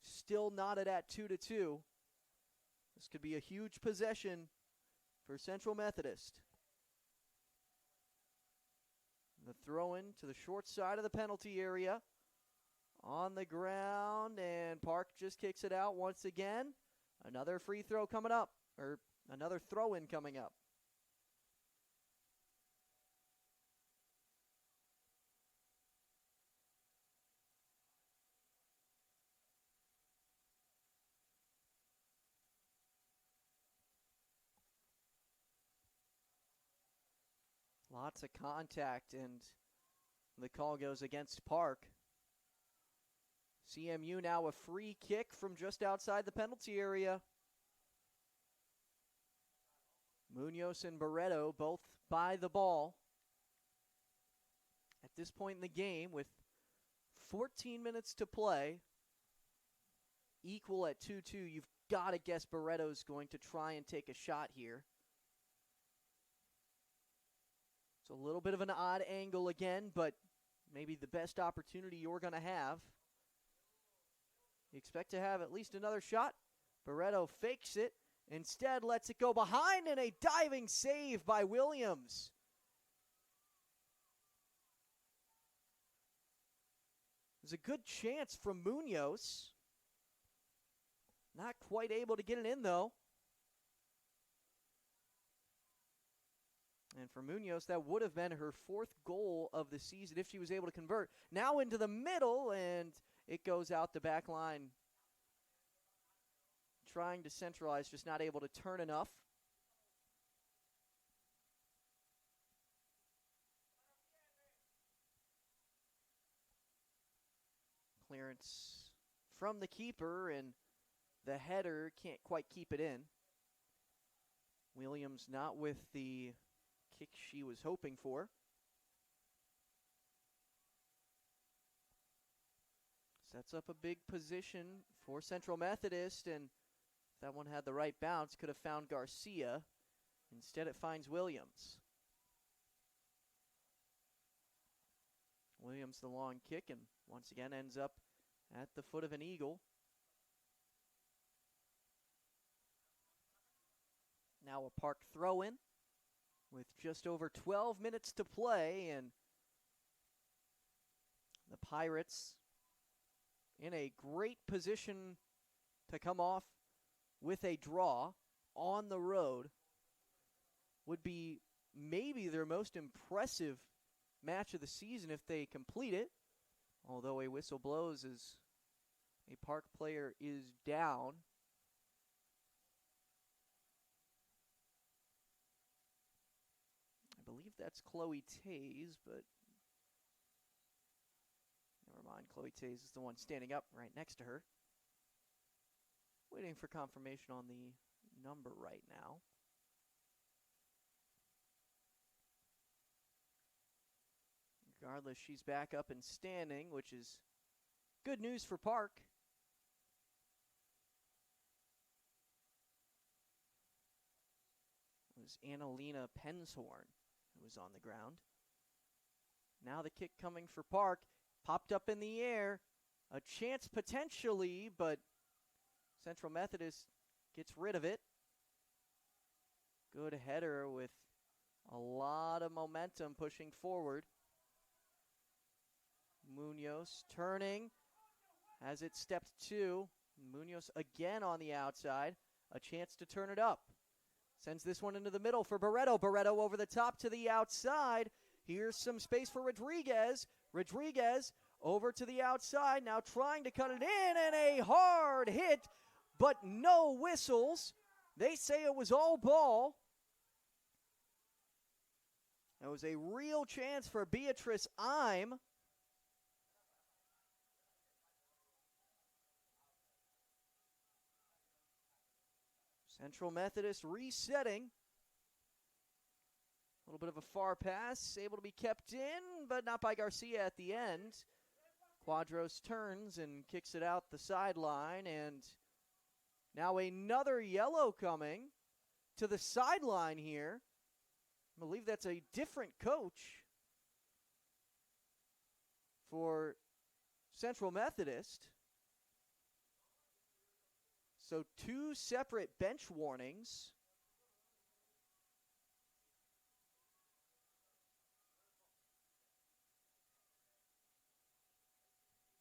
Still knotted at 2-2. This could be a huge possession for Central Methodist. The throw-in to the short side of the penalty area. On the ground, and Park just kicks it out once again. Another free throw coming up, or another throw-in coming up. Lots of contact, and the call goes against Park. CMU now a free kick from just outside the penalty area. Munoz and Barreto both by the ball. At this point in the game, with 14 minutes to play, equal at 2-2, you've got to guess Barreto's going to try and take a shot here. It's a little bit of an odd angle again, but maybe the best opportunity you're going to have. You expect to have at least another shot. Barreto fakes it. Instead, lets it go behind, and a diving save by Williams. There's a good chance from Munoz. Not quite able to get it in, though. And for Munoz, that would have been her 4th goal of the season if she was able to convert. Now into the middle, and it goes out the back line. Trying to centralize, just not able to turn enough. Clearance from the keeper, and the header can't quite keep it in. Williams not with the kick she was hoping for. Sets up a big position for Central Methodist, and if that one had the right bounce, could have found Garcia. Instead, it finds Williams. Williams the long kick, and once again ends up at the foot of an eagle. Now a Park throw-in with just over 12 minutes to play, and the Pirates in a great position to come off with a draw on the road. Would be maybe their most impressive match of the season if they complete it, although a whistle blows as a Park player is down. I believe that's Chloe Tays, but never mind. Chloe Tays is the one standing up right next to her. Waiting for confirmation on the number right now. Regardless, she's back up and standing, which is good news for Park. It was Annalena Penshorn who was on the ground. Now the kick coming for Park. Popped up in the air. A chance potentially, but Central Methodist gets rid of it. Good header with a lot of momentum pushing forward. Munoz turning. Has it stepped to. Munoz again on the outside. A chance to turn it up. Sends this one into the middle for Barreto. Barreto over the top to the outside. Here's some space for Rodriguez. Rodriguez over to the outside. Now trying to cut it in, and a hard hit, but no whistles. They say it was all ball. It was a real chance for Beatrice Ime. Central Methodist resetting. A little bit of a far pass, able to be kept in, but not by Garcia at the end. Quadros turns and kicks it out the sideline, and now another yellow coming to the sideline here. I believe that's a different coach for Central Methodist. So 2 separate bench warnings.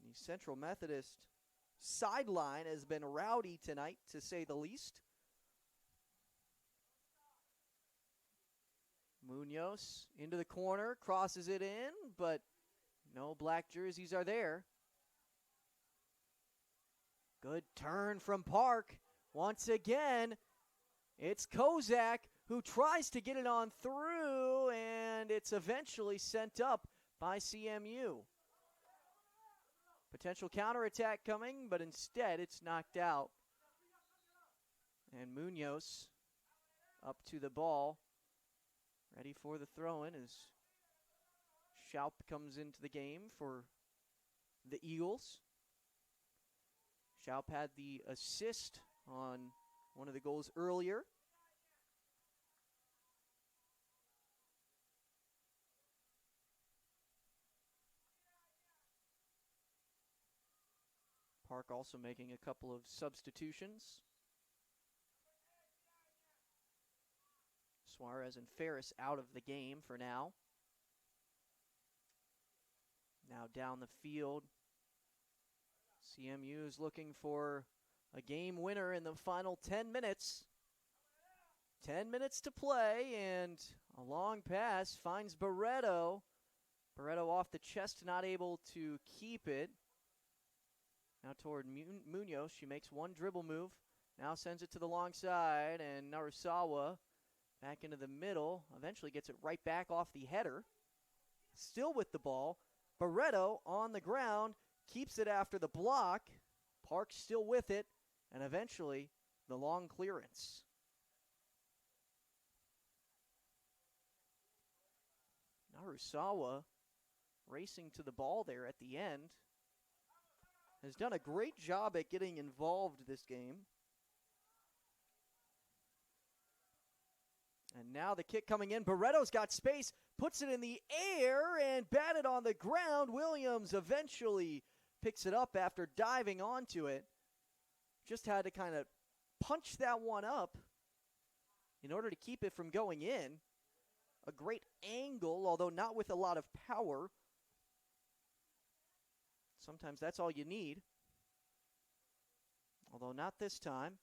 The Central Methodist sideline has been rowdy tonight, to say the least. Munoz into the corner, crosses it in, but no black jerseys are there. Good turn from Park. Once again, it's Kozak who tries to get it on through, and it's eventually sent up by CMU. Potential counterattack coming, but instead it's knocked out. And Munoz up to the ball, ready for the throw-in as Schaup comes into the game for the Eagles. Schaup had the assist on one of the goals earlier. Park also making a couple of substitutions. Suarez and Ferris out of the game for now. Now down the field, CMU is looking for a game winner in the final 10 minutes. 10 minutes to play, and a long pass finds Barreto. Barreto off the chest, not able to keep it. Now toward Munoz, she makes one dribble move. Now sends it to the long side, and Narusawa back into the middle. Eventually gets it right back off the header. Still with the ball. Barreto on the ground, keeps it after the block. Park still with it, and eventually the long clearance. Narusawa racing to the ball there at the end. Has done a great job at getting involved this game. And now the kick coming in. Barreto's got space, puts it in the air, and batted on the ground. Williams eventually picks it up after diving onto it. Just had to kind of punch that one up in order to keep it from going in. A great angle, although not with a lot of power. Sometimes that's all you need. Although not this time.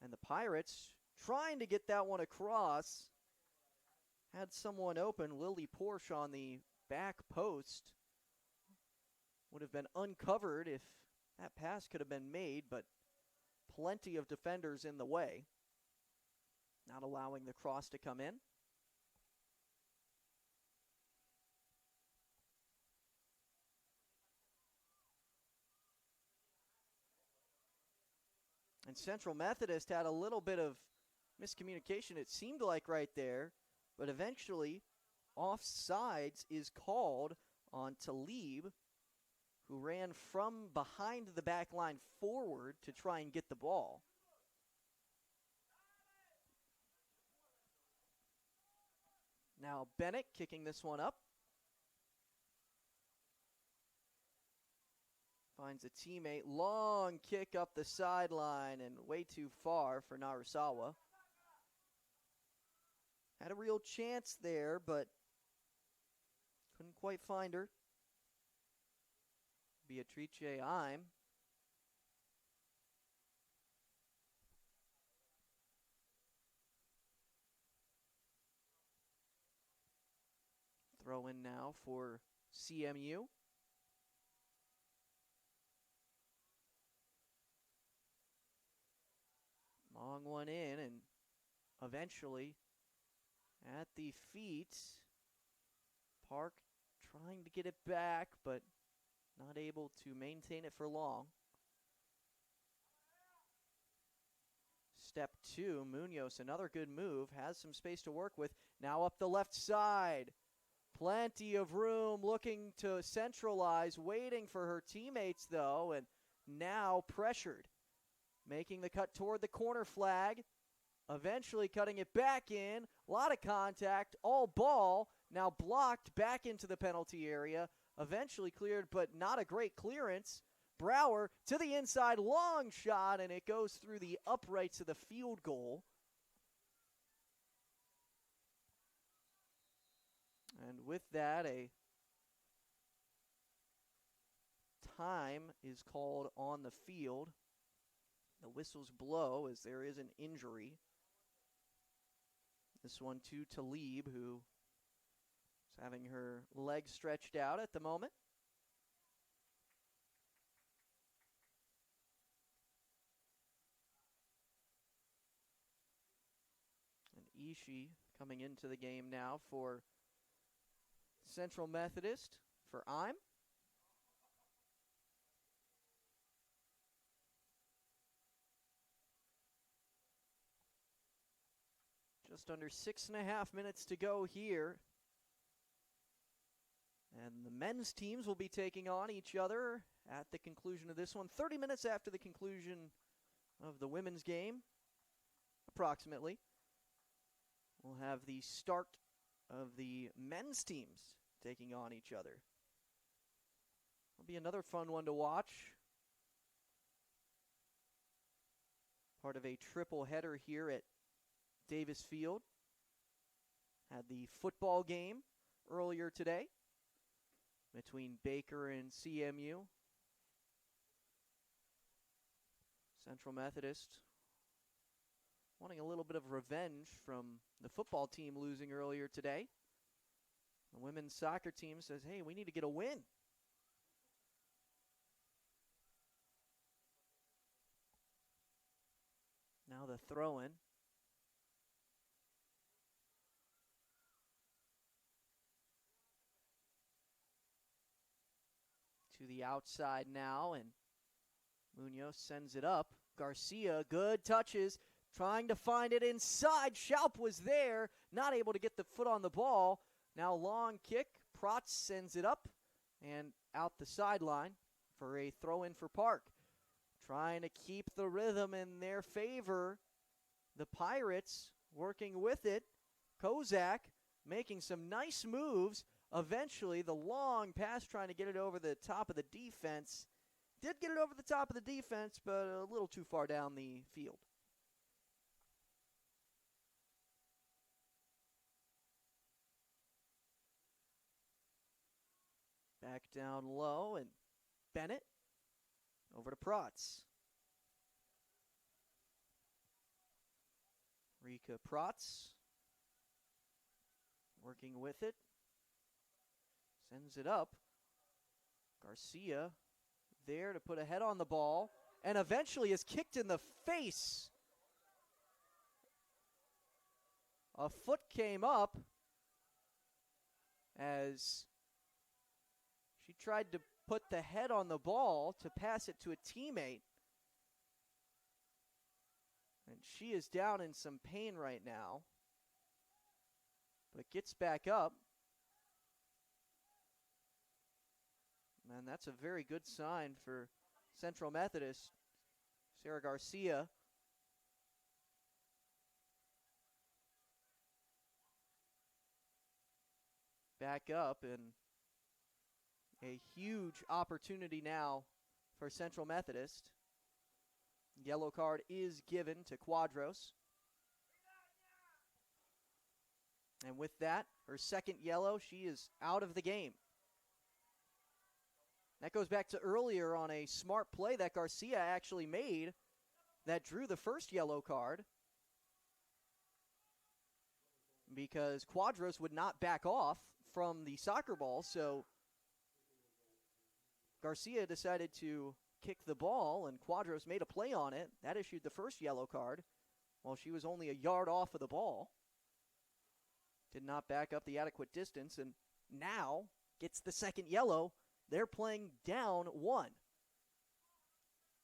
And the Pirates trying to get that one across. Had someone open. Lily Porsche on the back post. Would have been uncovered if that pass could have been made, but plenty of defenders in the way. Not allowing the cross to come in. And Central Methodist had a little bit of miscommunication, it seemed like right there, but eventually offsides is called on Talib, who ran from behind the back line forward to try and get the ball. Now Bennett kicking this one up. Finds a teammate. Long kick up the sideline and way too far for Narusawa. Had a real chance there, but couldn't quite find her. Beatrice Eim. Throw in now for CMU. Long one in, and eventually at the feet, Park trying to get it back, but not able to maintain it for long. Step two, Munoz, another good move, has some space to work with. Now up the left side. Plenty of room, looking to centralize, waiting for her teammates though, and now pressured. Making the cut toward the corner flag. Eventually cutting it back in. A lot of contact. All ball. Now blocked back into the penalty area. Eventually cleared, but not a great clearance. Brower to the inside. Long shot, and it goes through the uprights of the field goal. And with that, a time is called on the field. The whistles blow as there is an injury. This one to Talib, who is having her legs stretched out at the moment. And Ishii coming into the game now for Central Methodist for Ime. Just under 6.5 minutes to go here. And the men's teams will be taking on each other at the conclusion of this one. 30 minutes after the conclusion of the women's game, approximately, we'll have the start of the men's teams taking on each other. It'll be another fun one to watch. Part of a triple header here at Davis Field. Had the football game earlier today between Baker and CMU. Central Methodist wanting a little bit of revenge from the football team losing earlier today. The women's soccer team says, hey, we need to get a win. Now the throw-in. To the outside now, and Munoz sends it up. Garcia, good touches, trying to find it inside. Schaup was there, not able to get the foot on the ball. Now long kick, Protz sends it up and out the sideline for a throw-in for Park. Trying to keep the rhythm in their favor. The Pirates working with it. Kozak making some nice moves. Eventually, the long pass trying to get it over the top of the defense. Did get it over the top of the defense, but a little too far down the field. Back down low, and Bennett over to Protz. Rika Protz working with it. Sends it up. Garcia there to put a head on the ball, and eventually is kicked in the face. A foot came up as she tried to put the head on the ball to pass it to a teammate. And she is down in some pain right now, but gets back up. And that's a very good sign for Central Methodist. Sarah Garcia back up, and a huge opportunity now for Central Methodist. Yellow card is given to Quadros. And with that, her second yellow, she is out of the game. That goes back to earlier on a smart play that Garcia actually made that drew the first yellow card, because Quadros would not back off from the soccer ball, so Garcia decided to kick the ball, and Quadros made a play on it. That issued the first yellow card while she was only a yard off of the ball. Did not back up the adequate distance, and now gets the second yellow. They're playing down 1.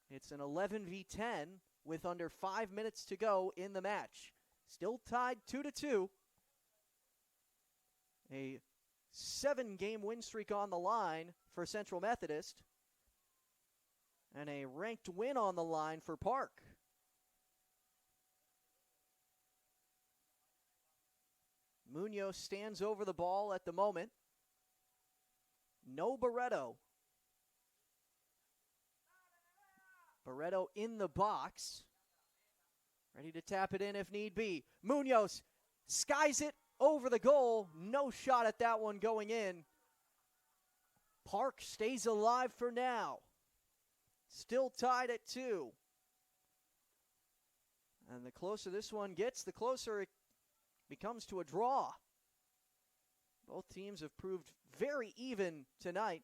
It's an 11-10 with under 5 minutes to go in the match. Still tied 2-2. A 7-game win streak on the line for Central Methodist. And a ranked win on the line for Park. Munoz stands over the ball at the moment. No Barreto. Barreto in the box. Ready to tap it in if need be. Munoz skies it over the goal. No shot at that one going in. Park stays alive for now. Still tied at 2. And the closer this one gets, the closer it becomes to a draw. Both teams have proved very even tonight.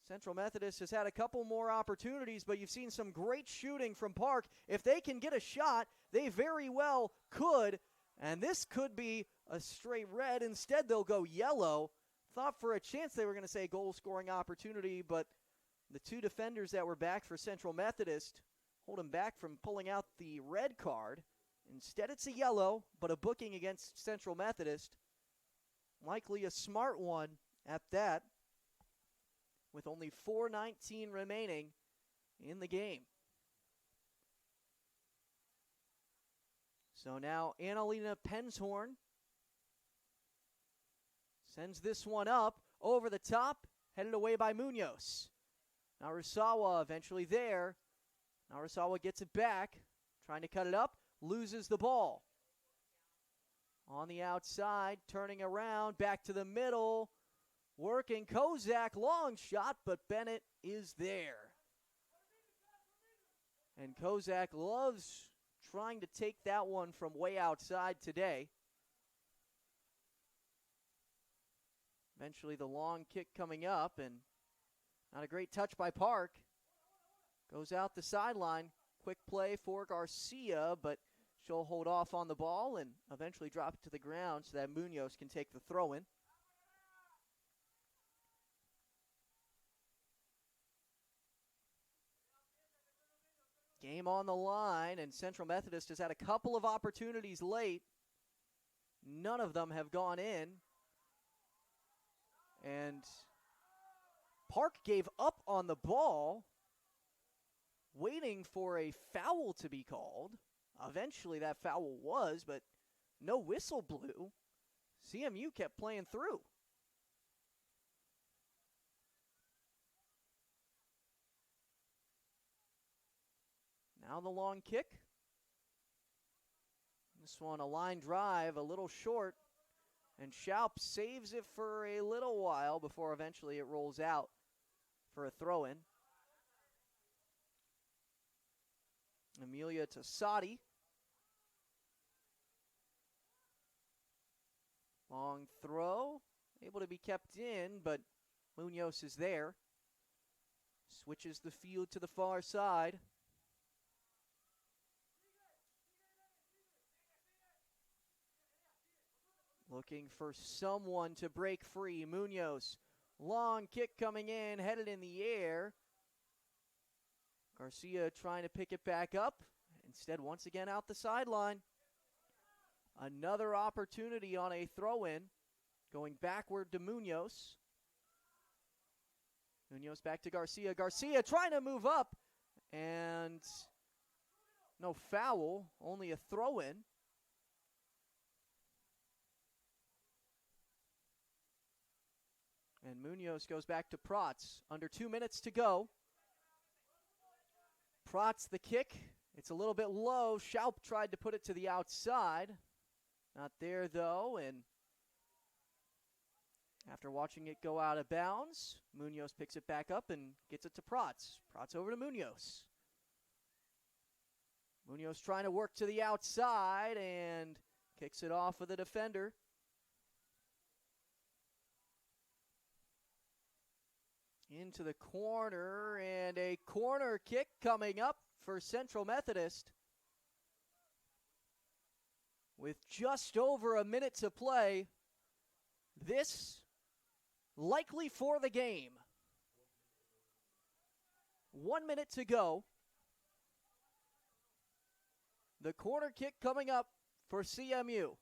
Central Methodist has had a couple more opportunities, but you've seen some great shooting from Park. If they can get a shot, they very well could And this could be a straight red. Instead, they'll go yellow. Thought for a chance they were going to say goal-scoring opportunity, but the two defenders that were back for Central Methodist hold him back from pulling out the red card. Instead, it's a yellow, but a booking against Central Methodist. Likely a smart one at that, with only 4:19 remaining in the game. So now Annalena Penshorn sends this one up over the top, headed away by Munoz. Narasawa eventually there. Narasawa gets it back, trying to cut it up, loses the ball. On the outside, turning around, back to the middle, working Kozak, long shot, but Bennett is there. And Kozak loves trying to take that one from way outside today. Eventually the long kick coming up, and not a great touch by Park. Goes out the sideline. Quick play for Garcia, but she'll hold off on the ball and eventually drop it to the ground so that Munoz can take the throw in. Game on the line, and Central Methodist has had a couple of opportunities late. None of them have gone in. And Park gave up on the ball, waiting for a foul to be called. Eventually that foul was, but no whistle blew. CMU kept playing through. Now the long kick. This one a line drive, a little short. And Schaup saves it for a little while before eventually it rolls out for a throw-in. Amelia Tassati. Long throw. Able to be kept in, but Munoz is there. Switches the field to the far side. Looking for someone to break free. Munoz, long kick coming in, headed in the air. Garcia trying to pick it back up. Instead, once again, out the sideline. Another opportunity on a throw-in. Going backward to Munoz. Munoz back to Garcia. Garcia trying to move up. And no foul, only a throw-in. And Munoz goes back to Protz. Under 2 minutes to go. Protz the kick. It's a little bit low. Schaup tried to put it to the outside. Not there, though. And after watching it go out of bounds, Munoz picks it back up and gets it to Protz. Protz over to Munoz. Munoz trying to work to the outside and kicks it off with a defender. Into the corner, and a corner kick coming up for Central Methodist. With just over a minute to play, this likely for the game. 1 minute to go. The corner kick coming up for CMU.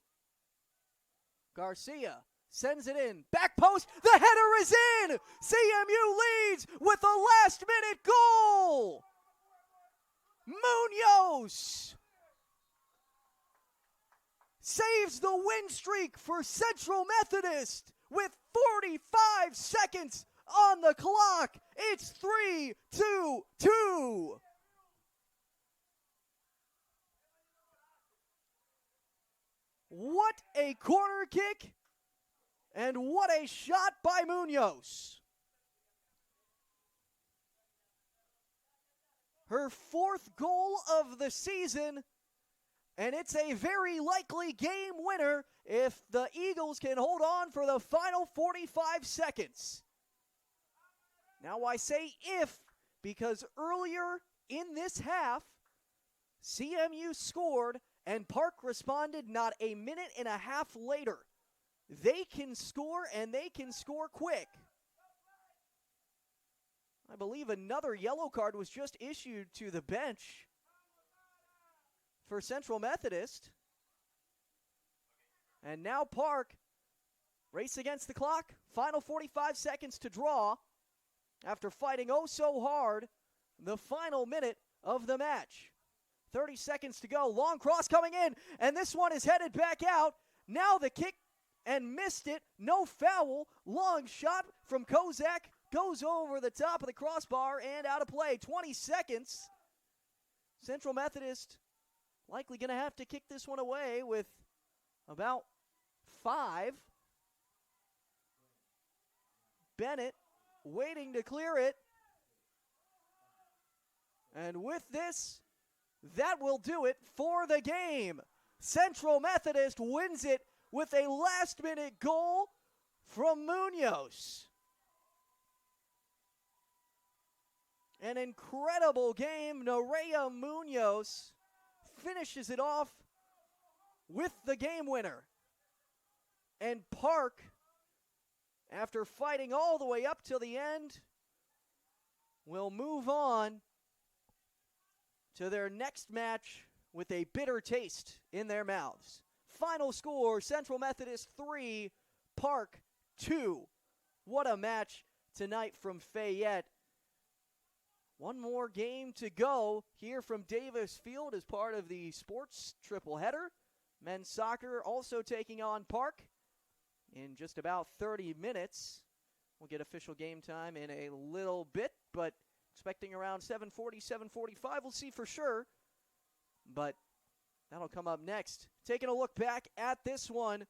Garcia sends it in. Back post. The header is in. CMU leads with a last-minute goal. Munoz saves the win streak for Central Methodist with 45 seconds on the clock. It's 3-2-2. What a corner kick. And what a shot by Munoz. Her fourth goal of the season, and it's a very likely game winner if the Eagles can hold on for the final 45 seconds. Now I say if, because earlier in this half, CMU scored And Park responded not a minute and a half later. They can score, and they can score quick. I believe another yellow card was just issued to the bench for Central Methodist. And now Park, race against the clock, final 45 seconds to draw after fighting oh so hard the final minute of the match. 30 seconds to go, long cross coming in, and this one is headed back out. Now the kick, and missed it, no foul, long shot from Kozak, goes over the top of the crossbar and out of play. 20 seconds. Central Methodist likely going to have to kick this one away with about 5. Bennett waiting to clear it. And with this, that will do it for the game. Central Methodist wins it with a last-minute goal from Munoz. An incredible game. Nerea Munoz finishes it off with the game winner. And Park, after fighting all the way up till the end, will move on to their next match with a bitter taste in their mouths. Final score, Central Methodist 3, Park 2. What a match tonight from Fayette. One more game to go here from Davis Field as part of the sports triple header. Men's soccer also taking on Park in just about 30 minutes. We'll get official game time in a little bit, but expecting around 7:40, 7:45. We'll see for sure, but that'll come up next. Taking a look back at this one,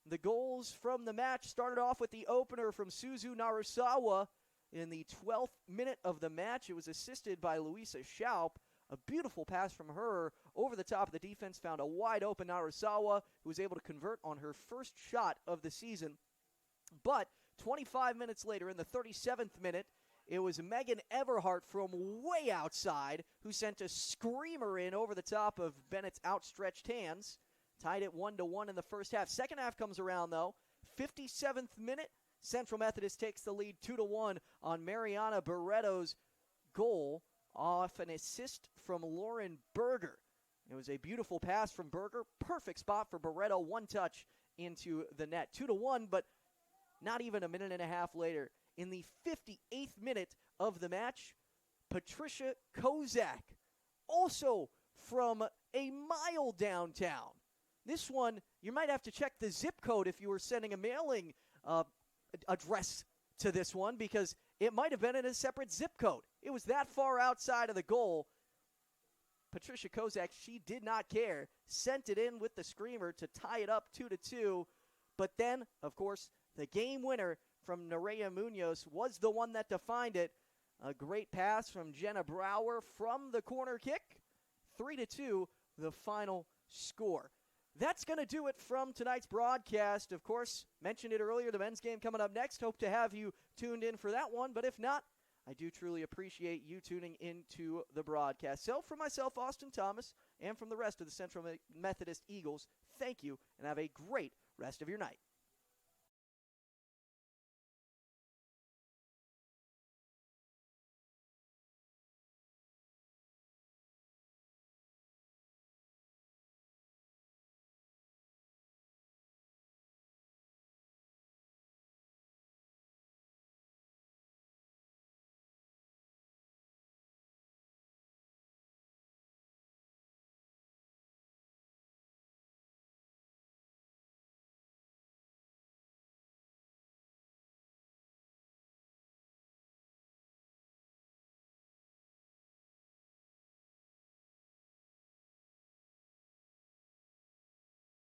the goals from the match started off with the opener from Suzu Narasawa in the 12th minute of the match. It was assisted by Louisa Schaup. A beautiful pass from her over the top of the defense, found a wide open Narasawa, who was able to convert on her first shot of the season. But 25 minutes later, in the 37th minute, it was Megan Everhart from way outside who sent a screamer in over the top of Bennett's outstretched hands. Tied it 1-1 in the first half. Second half comes around, though. 57th minute, Central Methodist takes the lead 2-1 on Mariana Barreto's goal off an assist from Lauren Berger. It was a beautiful pass from Berger. Perfect spot for Barreto. One touch into the net. 2-1, but not even a minute and a half later, in the 58th minute of the match, Patricia Kozak, also from a mile downtown. This one, you might have to check the zip code if you were sending a mailing address to this one, because it might have been in a separate zip code. It was that far outside of the goal. Patricia Kozak, she did not care, sent it in with the screamer to tie it up 2-2. But then, of course, the game winner from Nerea Munoz was the one that defined it. A great pass from Jenna Brower from the corner kick. 3-2, the final score. That's going to do it from tonight's broadcast. Of course, mentioned it earlier, the men's game coming up next. Hope to have you tuned in for that one. But if not, I do truly appreciate you tuning into the broadcast. So, for myself, Austin Thomas, and from the rest of the Central Methodist Eagles, thank you, and have a great rest of your night.